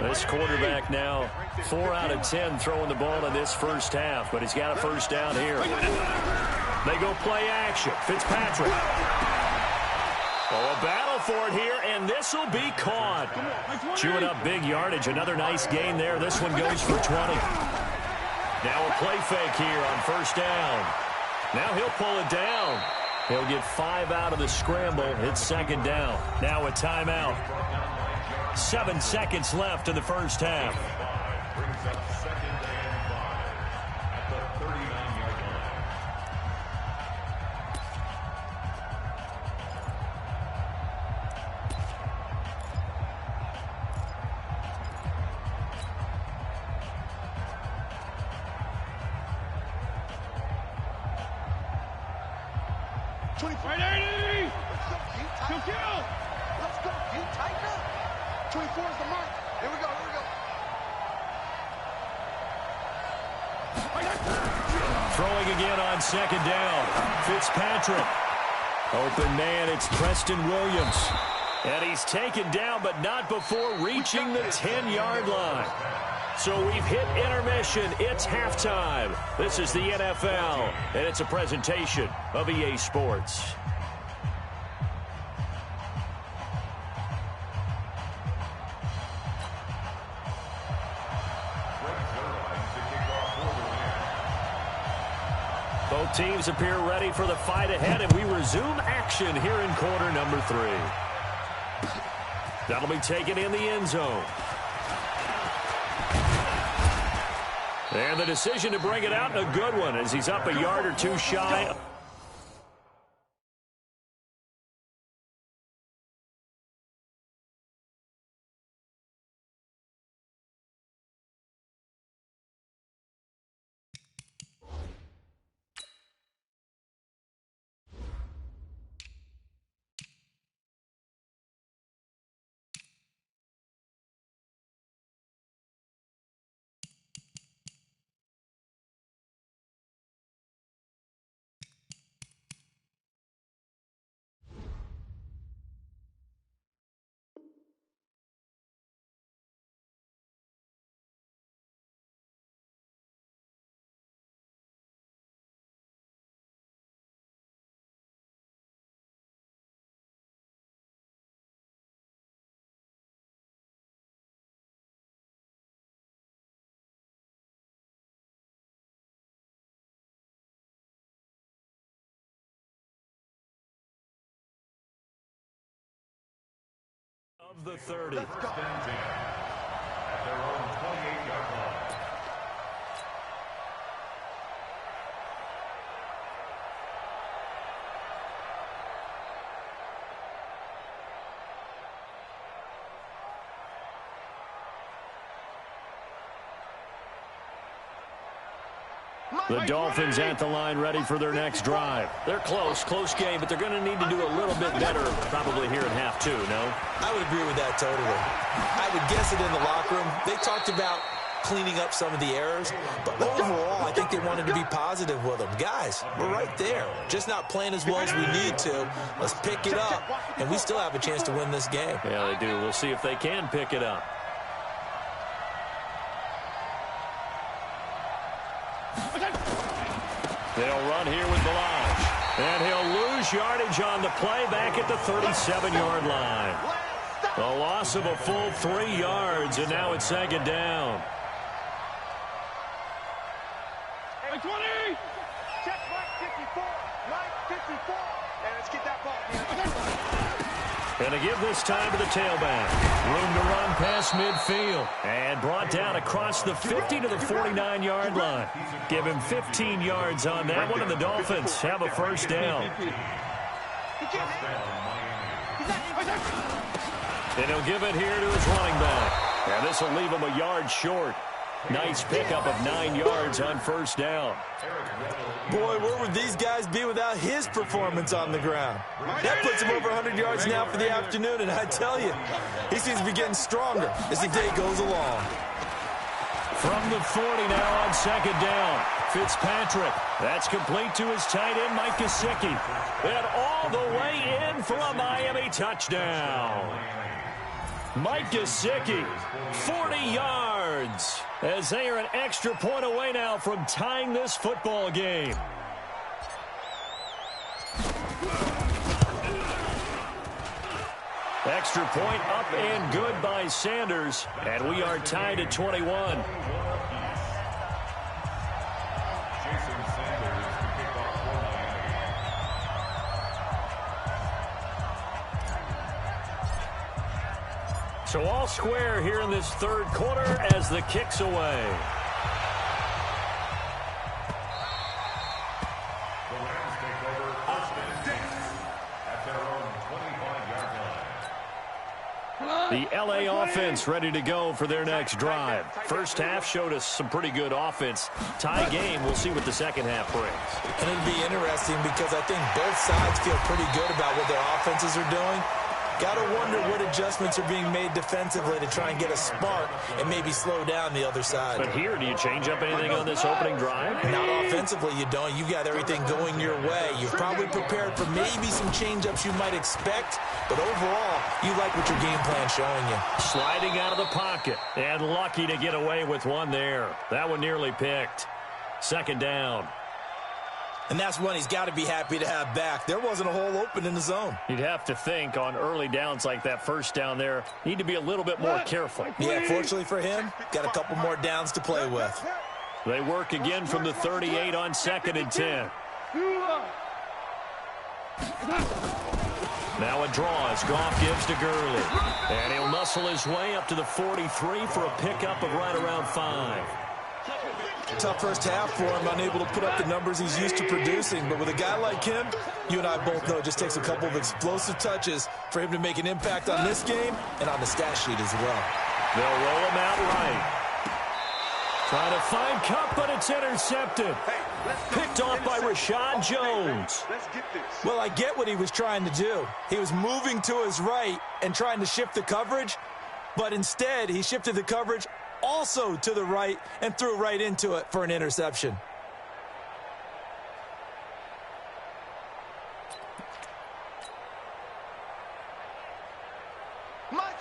This quarterback now 4 out of 10 throwing the ball in this first half, but he's got a 1st down here. They go play action. Fitzpatrick. Oh, a battle for it here, and this will be caught. Chewing up big yardage. Another nice gain there. This one goes for 20. Now a play fake here on 1st down. Now he'll pull it down. He'll get 5 out of the scramble. It's 2nd down. Now a timeout. 7 seconds left in the first half. Brings up 2nd and 5 at the 39-yard line. Let's go. You tighten up. 24 is the mark. Here we go. Throwing again on 2nd down. Fitzpatrick. Open man, it's Preston Williams. And he's taken down, but not before reaching the 10-yard line. So we've hit intermission. It's halftime. This is the NFL, and it's a presentation of EA Sports. Both teams appear ready for the fight ahead, and we resume action here in quarter number 3. That'll be taken in the end zone. And the decision to bring it out, a good one, as he's up a yard or 2 shy. Of the 30. First and 10 at their own 28-yard line. The Dolphins at the line, ready for their next drive. They're close game, but they're going to need to do a little bit better probably here in half two, no? I would agree with that totally. I would guess it in the locker room. They talked about cleaning up some of the errors, but overall, I think they wanted to be positive with them. Guys, we're right there. Just not playing as well as we need to. Let's pick it up, and we still have a chance to win this game. Yeah, they do. We'll see if they can pick it up. They'll run here with Balaj. And he'll lose yardage on the play back at the 37-yard line. A loss of a full 3 yards, and now it's second down. Hey, 20! Check Mike 54. Mike 54. And let's get that ball. Going to give this time to the tailback. Room to run past midfield. And brought down across the 50 to the 49-yard line. Give him 15 yards on that one, and the Dolphins have a first down. And he'll give it here to his running back. And this will leave him a yard short. Nice pickup of 9 yards on first down. Boy, where would these guys be without his performance on the ground? That puts him over 100 yards now for the afternoon, and I tell you, he seems to be getting stronger as the day goes along. From the 40 now on second down. Fitzpatrick. That's complete to his tight end, Mike Gesicki. And all the way in for a Miami touchdown. Mike Gesicki, 40 yards, as they are an extra point away now from tying this football game. Extra point up and good by Sanders, and we are tied at 21. So all square here in this third quarter as the kick's away. The Rams take over first and 10 at their own 25-yard line. The LA offense ready to go for their next drive. First half showed us some pretty good offense. Tie game, we'll see what the second half brings. And it'll be interesting because I think both sides feel pretty good about what their offenses are doing. Got to wonder what adjustments are being made defensively to try and get a spark and maybe slow down the other side. But here, do you change up anything on this opening drive? Not offensively, you don't. You've got everything going your way. You've probably prepared for maybe some change-ups you might expect, but overall, you like what your game plan's showing you. Sliding out of the pocket, and lucky to get away with one there. That one nearly picked. Second down. And that's one he's got to be happy to have back. There wasn't a hole open in the zone. You'd have to think on early downs like that first down there, need to be a little bit more careful. Yeah, fortunately for him, got a couple more downs to play with. They work again from the 38 on second and 10. Now a draw as Goff gives to Gurley. And he'll muscle his way up to the 43 for a pickup of right around 5. Tough first half for him, unable to put up the numbers he's used to producing. But with a guy like him, you and I both know it just takes a couple of explosive touches for him to make an impact on this game and on the stat sheet as well. They'll roll him out right. Trying to find Cup, but it's intercepted. Picked off by Rashad Jones. Well, I get what he was trying to do. He was moving to his right and trying to shift the coverage, but instead he shifted the coverage also to the right and threw right into it for an interception.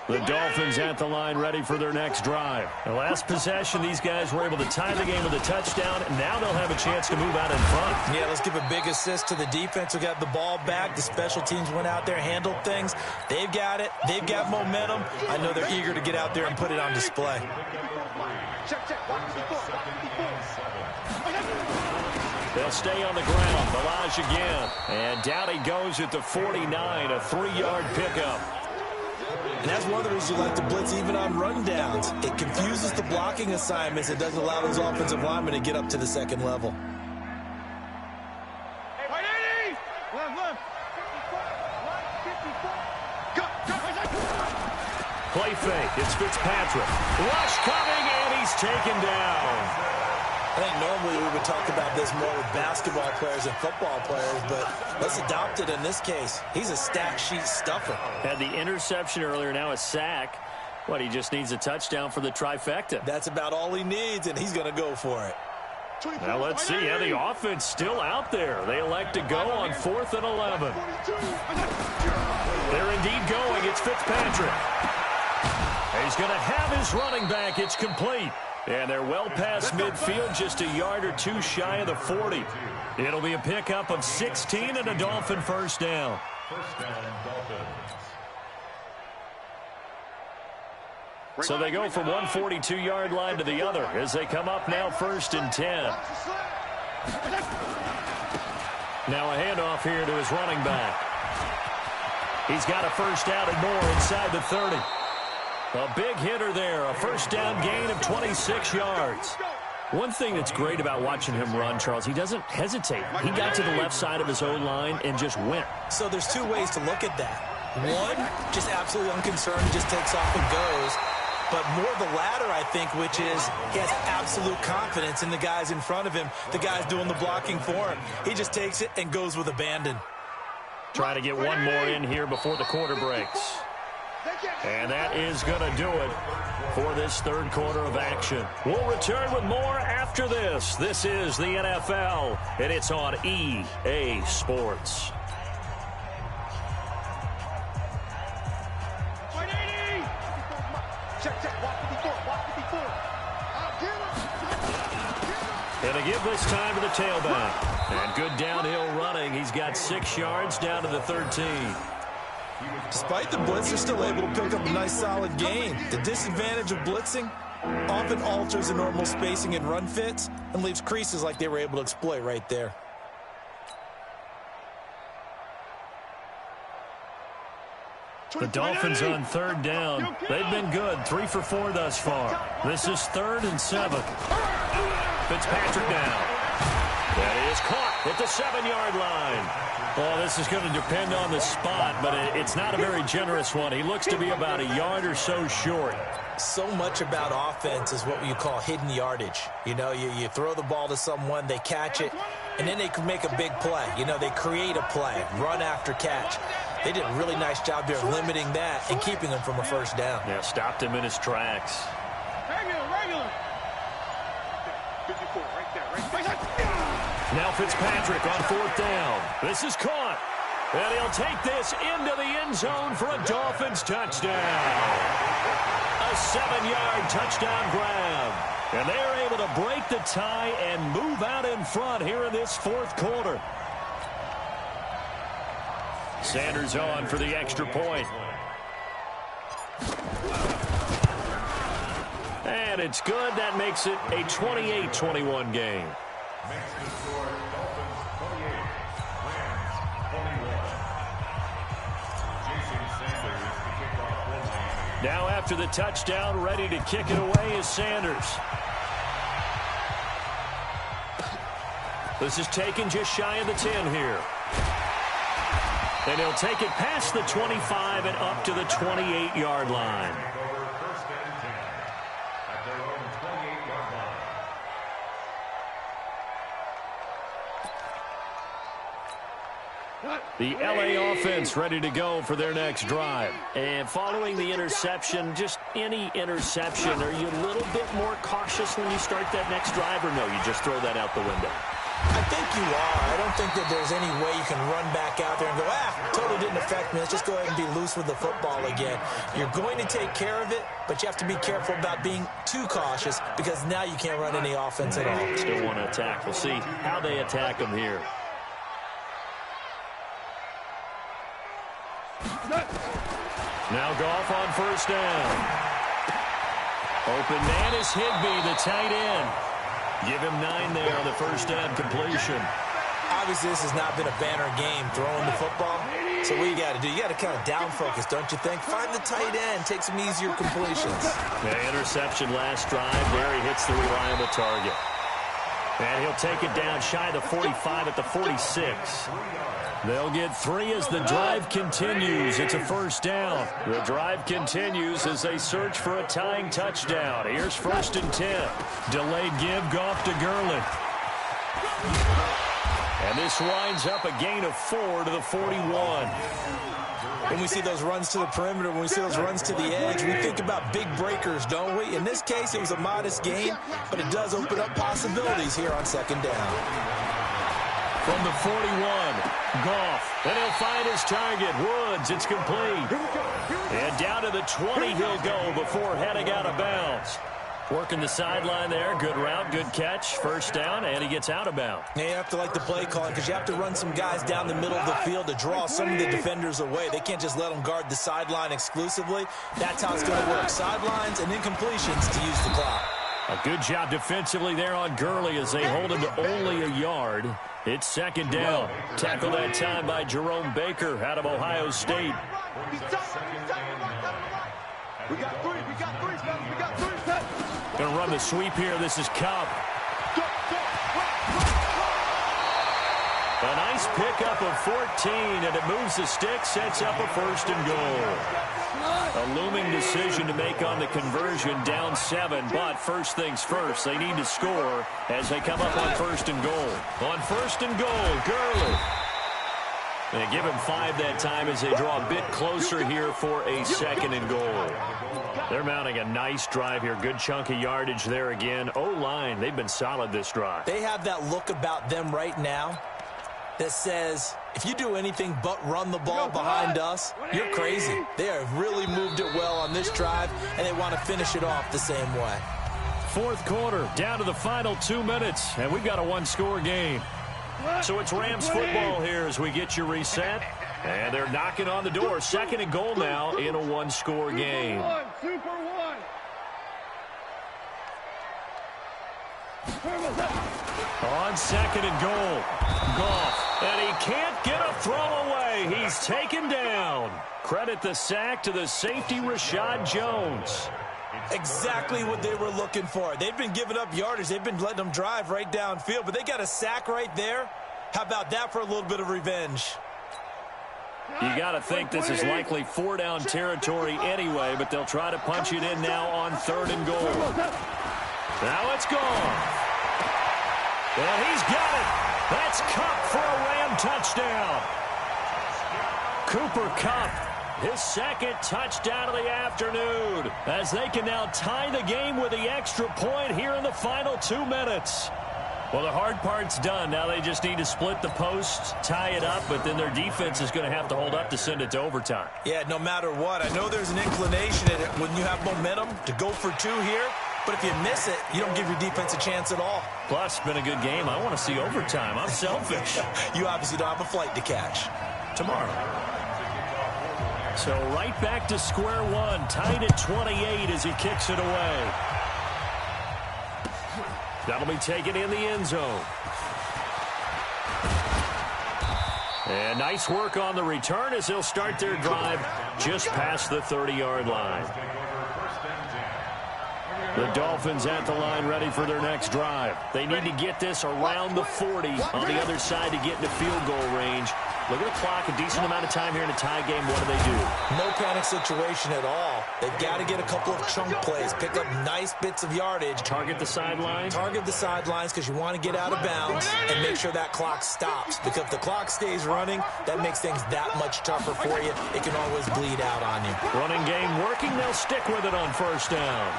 The Dolphins at the line ready for their next drive. The last possession, these guys were able to tie the game with a touchdown, and now they'll have a chance to move out in front. Yeah, let's give a big assist to the defense who got the ball back. The special teams went out there, handled things. They've got it. They've got momentum. I know they're eager to get out there and put it on display. They'll stay on the ground. Balaj again. And down he goes at the 49, a 3-yard pickup. And that's one of the reasons you like to blitz even on rundowns. It confuses the blocking assignments. It doesn't allow those offensive linemen to get up to the second level. Play fake. It's Fitzpatrick. Rush coming, and he's taken down. I think normally we would talk about this more with basketball players and football players, but let's adopt it in this case. He's a stat sheet stuffer. Had the interception earlier, now a sack. What, he just needs a touchdown for the trifecta. That's about all he needs, and he's going to go for it. Now let's see. Yeah, the offense still out there. They elect to go on 4th and 11. They're indeed going. It's Fitzpatrick. He's going to have his running back. It's complete. And they're well past midfield, just a yard or two shy of the 40. It'll be a pickup of 16 and a Dolphin first down. First down, Dolphins. So they go from one 42-yard line to the other as they come up now 1st and 10. Now a handoff here to his running back. He's got a first down and more inside the 30. A big hitter there, a first down gain of 26 yards. One thing that's great about watching him run, Charles, he doesn't hesitate. He got to the left side of his own line and just went. So there's two ways to look at that. One, just absolutely unconcerned, just takes off and goes. But more the latter, I think, which is he has absolute confidence in the guys in front of him, the guys doing the blocking for him. He just takes it and goes with abandon. Trying to get one more in here before the quarter breaks. And that is going to do it for this third quarter of action. We'll return with more after this. This is the NFL, and it's on EA Sports. And to give this time to the tailback. And good downhill running. He's got 6 yards down to the 13. Despite the blitz, they're still able to pick up a nice solid gain. The disadvantage of blitzing often alters the normal spacing and run fits and leaves creases like they were able to exploit right there. The Dolphins on 3rd down. They've been good, 3 for 4 thus far. This is 3rd and 7. Fitzpatrick now. That is caught at the 7-yard line. Well, this is going to depend on the spot, but it's not a very generous one. He looks to be about a yard or so short. So much about offense is what you call hidden yardage. You know, you throw the ball to someone, they catch it, and then they can make a big play. You know, they create a play, run after catch. They did a really nice job there of limiting that and keeping him from a first down. Yeah, stopped him in his tracks. Regular. 54, right there. Now Fitzpatrick on 4th down. This is caught. And he'll take this into the end zone for a Dolphins touchdown. A 7-yard touchdown grab. And they're able to break the tie and move out in front here in this 4th quarter. Sanders on for the extra point. And it's good. That makes it a 28-21 game. Next to score, Dolphins 28, Rams 21. Jason Sanders, the kickoff will be. Now after the touchdown, ready to kick it away is Sanders. This is taken just shy of the 10 here. And he'll take it past the 25 and up to the 28-yard line. Over 1st and 10 at their own 28-yard line. The LA offense ready to go for their next drive. And following the interception, just any interception, are you a little bit more cautious when you start that next drive, or no, you just throw that out the window? I think you are. I don't think that there's any way you can run back out there and go, totally didn't affect me. Let's just go ahead and be loose with the football again. You're going to take care of it, but you have to be careful about being too cautious because now you can't run any offense at all. Still want to attack. We'll see how they attack them here. Now Goff on 1st down. Open man is Higbee, the tight end. Give him 9 there on the first down completion. Obviously, this has not been a banner game throwing the football. So what you got to do? You got to kind of down focus, don't you think? Find the tight end. Take some easier completions. Yeah, interception last drive. There he hits the reliable target. And he'll take it down shy of the 45 at the 46. They'll get 3 as the drive continues. It's a first down. The drive continues as they search for a tying touchdown. Here's 1st and 10. Delayed give, Goff to Gurley. And this winds up a gain of 4 to the 41. When we see those runs to the perimeter, when we see those runs to the edge, we think about big breakers, don't we? In this case, it was a modest gain, but it does open up possibilities here on 2nd down. From the 41, Goff, and he'll find his target. Woods, it's complete. And down to the 20 he'll go before heading out of bounds. Working the sideline there. Good route, good catch. First down, and he gets out of bounds. Yeah, you have to like the play calling because you have to run some guys down the middle of the field to draw some of the defenders away. They can't just let them guard the sideline exclusively. That's how it's going to work. Sidelines and incompletions to use the clock. A good job defensively there on Gurley as they hold him to only a yard. It's 2nd down. Tackled that time by Jerome Baker out of Ohio State. We got 3, we got 3, fellas, we got 3. Going to run the sweep here. This is Cup. A nice pickup of 14, and it moves the stick, sets up a 1st and goal. A looming decision to make on the conversion, down 7, but first things first, they need to score as they come up on 1st and goal. On 1st and goal, Gurley. They give him 5 that time as they draw a bit closer here for a 2nd and goal. They're mounting a nice drive here. Good chunk of yardage there again. O-line, they've been solid this drive. They have that look about them right now that says, if you do anything but run the ball behind us, you're crazy. They have really moved it well on this drive, and they want to finish it off the same way. 4th quarter, down to the final 2 minutes, and we've got a 1-score game. So it's Rams football here as we get you reset. And they're knocking on the door. 2nd and goal now in a 1-score game. Super one. On 2nd and goal, Goff. And he can't get a throw away. He's taken down. Credit the sack to the safety, Rashad Jones. Exactly what they were looking for. They've been giving up yardage. They've been letting them drive right downfield, but they got a sack right there. How about that for a little bit of revenge? You got to think this is likely 4-down territory anyway, but they'll try to punch it in now on 3rd and goal. Now it's gone. And he's got it. That's Kupp for a Ram touchdown. Cooper Kupp, his 2nd touchdown of the afternoon, as they can now tie the game with the extra point here in the final 2 minutes. Well, the hard part's done. Now they just need to split the post, tie it up, but then their defense is going to have to hold up to send it to overtime. Yeah, no matter what. I know there's an inclination in it when you have momentum to go for 2 here, but if you miss it, you don't give your defense a chance at all. Plus, it's been a good game. I want to see overtime. I'm selfish. You obviously don't have a flight to catch. Tomorrow. So right back to square one, tied at 28 as he kicks it away. That'll be taken in the end zone. And nice work on the return as they'll start their drive just past the 30-yard line. The Dolphins at the line ready for their next drive. They need to get this around the 40 on the other side to get into field goal range. Look at the clock, a decent amount of time here in a tie game. What do? No panic situation at all. They've got to get a couple of chunk plays, pick up nice bits of yardage. Target the sideline. Target the sidelines because you want to get out of bounds and make sure that clock stops. Because if the clock stays running, that makes things that much tougher for you. It can always bleed out on you. Running game working. They'll stick with it on 1st down.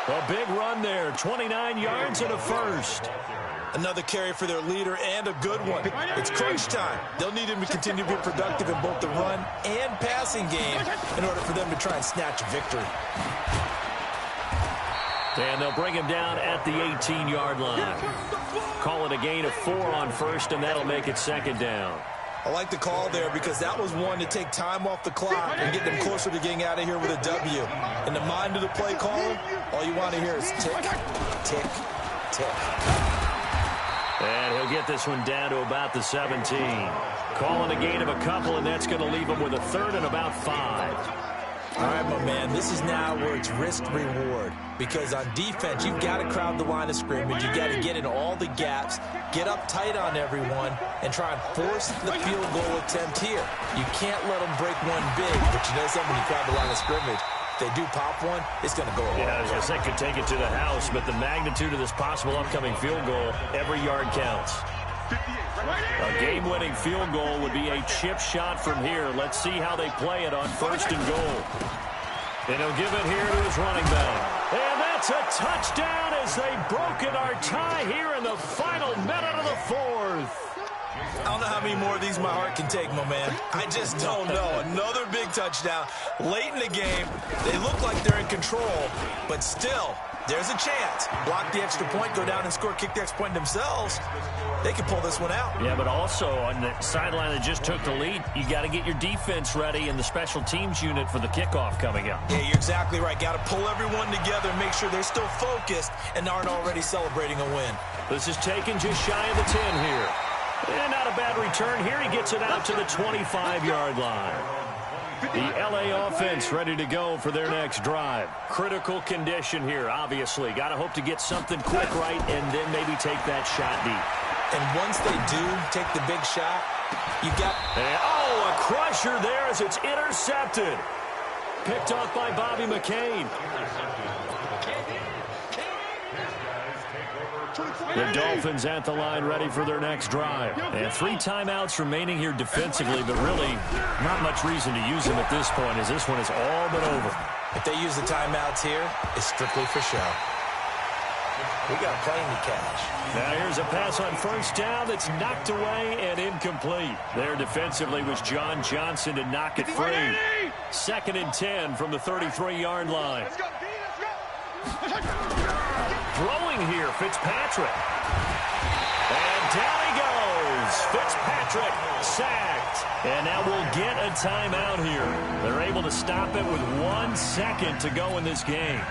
A big run there, 29 yards and a 1st. Another carry for their leader and a good one. It's crunch time. They'll need him to continue to be productive in both the run and passing game in order for them to try and snatch a victory. And they'll bring him down at the 18-yard line. Call it a gain of 4 on 1st, and that'll make it 2nd down. I like the call there because that was one to take time off the clock and get them closer to getting out of here with a W. In the mind of the play caller, all you want to hear is tick, tick, tick. And he'll get this one down to about the 17. Calling a gain of a couple, and that's going to leave him with a third and about 5. All right, my man, this is now where it's risk-reward. Because on defense, you've got to crowd the line of scrimmage. You've got to get in all the gaps, get up tight on everyone, and try and force the field goal attempt here. You can't let them break one big, but you know something, you crowd the line of scrimmage. If they do pop one, it's going to go away. Yeah, I was going to say could take it to the house, but the magnitude of this possible upcoming field goal, every yard counts. A game-winning field goal would be a chip shot from here. Let's see how they play it on 1st and goal. And he'll give it here to his running back. And that's a touchdown as they've broken our tie here in the final minute of the 4th. I don't know how many more of these my heart can take, my man. I just don't know. Another big touchdown. Late in the game, they look like they're in control, but still, there's a chance. Block the extra point, go down and score, kick the extra point themselves. They can pull this one out. Yeah, but also on the sideline that just took the lead, you got to get your defense ready and the special teams unit for the kickoff coming up. Yeah, you're exactly right. Got to pull everyone together and make sure they're still focused and aren't already celebrating a win. This is taken just shy of the 10 here. And not a bad return here. He gets it out to the 25-yard line. The LA offense ready to go for their next drive. Critical condition here, obviously. Got to hope to get something quick right and then maybe take that shot deep. And once they do take the big shot, you got... And, oh, a crusher there as it's intercepted. Picked off by Bobby McCain. The Dolphins at the line ready for their next drive. And 3 timeouts remaining here defensively, but really not much reason to use them at this point as this one is all but over. If they use the timeouts here, it's strictly for show. We got plenty to catch. Now here's a pass on 1st down that's knocked away and incomplete. There defensively was John Johnson to knock it free. 2nd and 10 from the 33-yard line. Throwing here, Fitzpatrick. And down he goes. Fitzpatrick sacked. And now we'll get a timeout here. They're able to stop it with 1 second to go in this game.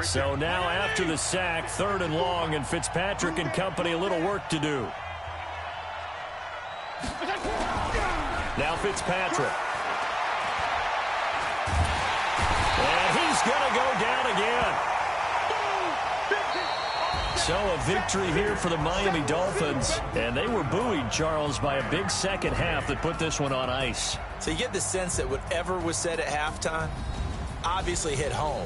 So now after the sack, 3rd and long, and Fitzpatrick and company a little work to do. Now Fitzpatrick. And he's going to go down again. So a victory here for the Miami Dolphins. And they were buoyed, Charles, by a big second half that put this one on ice. So you get the sense that whatever was said at halftime obviously hit home.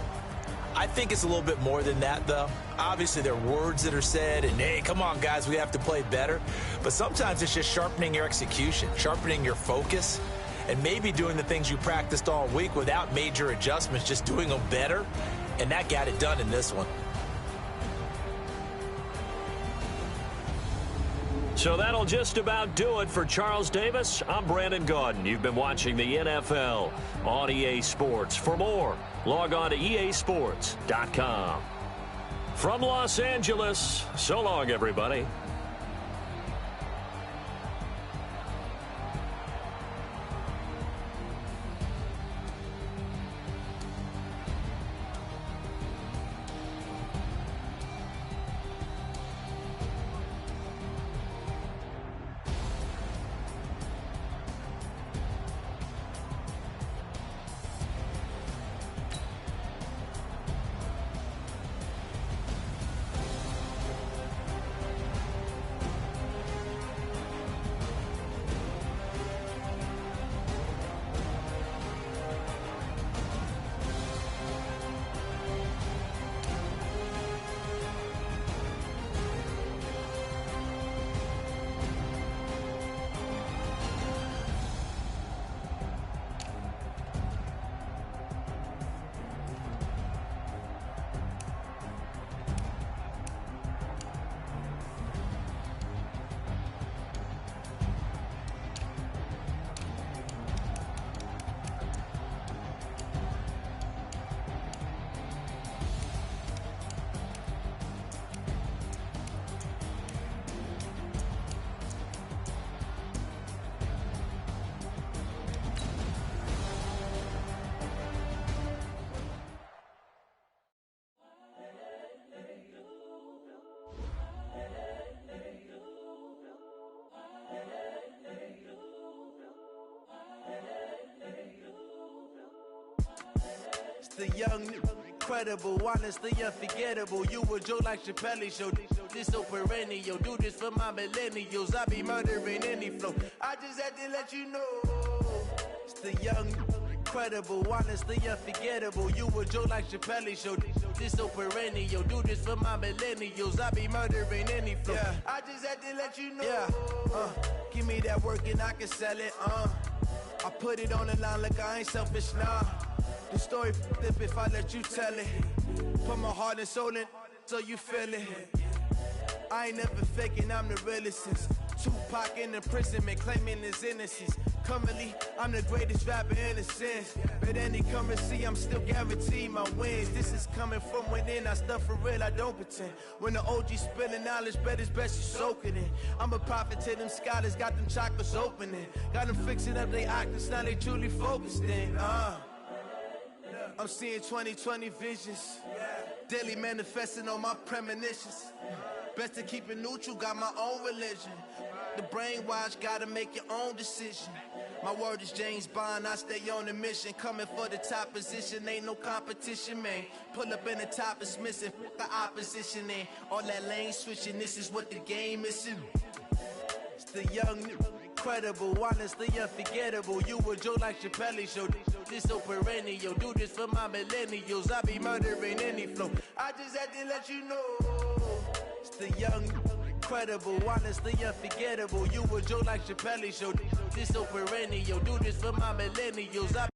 I think it's a little bit more than that, though. Obviously, there are words that are said, and, hey, come on, guys, we have to play better. But sometimes it's just sharpening your execution, sharpening your focus, and maybe doing the things you practiced all week without major adjustments, just doing them better. And that got it done in this one. So that'll just about do it for Charles Davis. I'm Brandon Gaudin. You've been watching the NFL on EA Sports. For more, log on to easports.com. From Los Angeles, so long, everybody. The young, incredible, honestly unforgettable. You a Joe like Chappelle show. This so perennial. Do this for my millennials. I be murdering any flow. I just had to let you know. It's the young, incredible, honestly unforgettable. You a Joe like Chappelle show. This so perennial. Do this for my millennials. I be murdering any flow. Yeah. I just had to let you know. Yeah. Give me that work and I can sell it. I put it on the line like I ain't selfish, nah. The story flip if I let you tell it. Put my heart and soul in so you feel it. I ain't never faking, I'm the realest since Tupac in imprisonment, claiming his innocence. Currently, I'm the greatest rapper in a sense. But any currency, I'm still guaranteed my wins. This is coming from within, I stuff for real, I don't pretend. When the OG spilling knowledge, bet it's best you soak it in. I'm a prophet to them scholars, got them chakras opening. Got them fixing up they octaves, now they truly focused in. I'm seeing 2020 visions, daily manifesting on my premonitions. Best to keep it neutral, got my own religion. The brainwash, gotta make your own decision. My word is James Bond, I stay on the mission. Coming for the top position, ain't no competition, man. Pull up in the top, it's missing, the opposition in. All that lane switching, this is what the game is in. It's the young, incredible, honestly unforgettable. You a Joe like Chappelle show. This so perennial. Do this for my millennials. I be murdering any flow. I just had to let you know. It's the young, incredible, honestly unforgettable. You a Joe like Chappelle show. This so perennial. Do this for my millennials.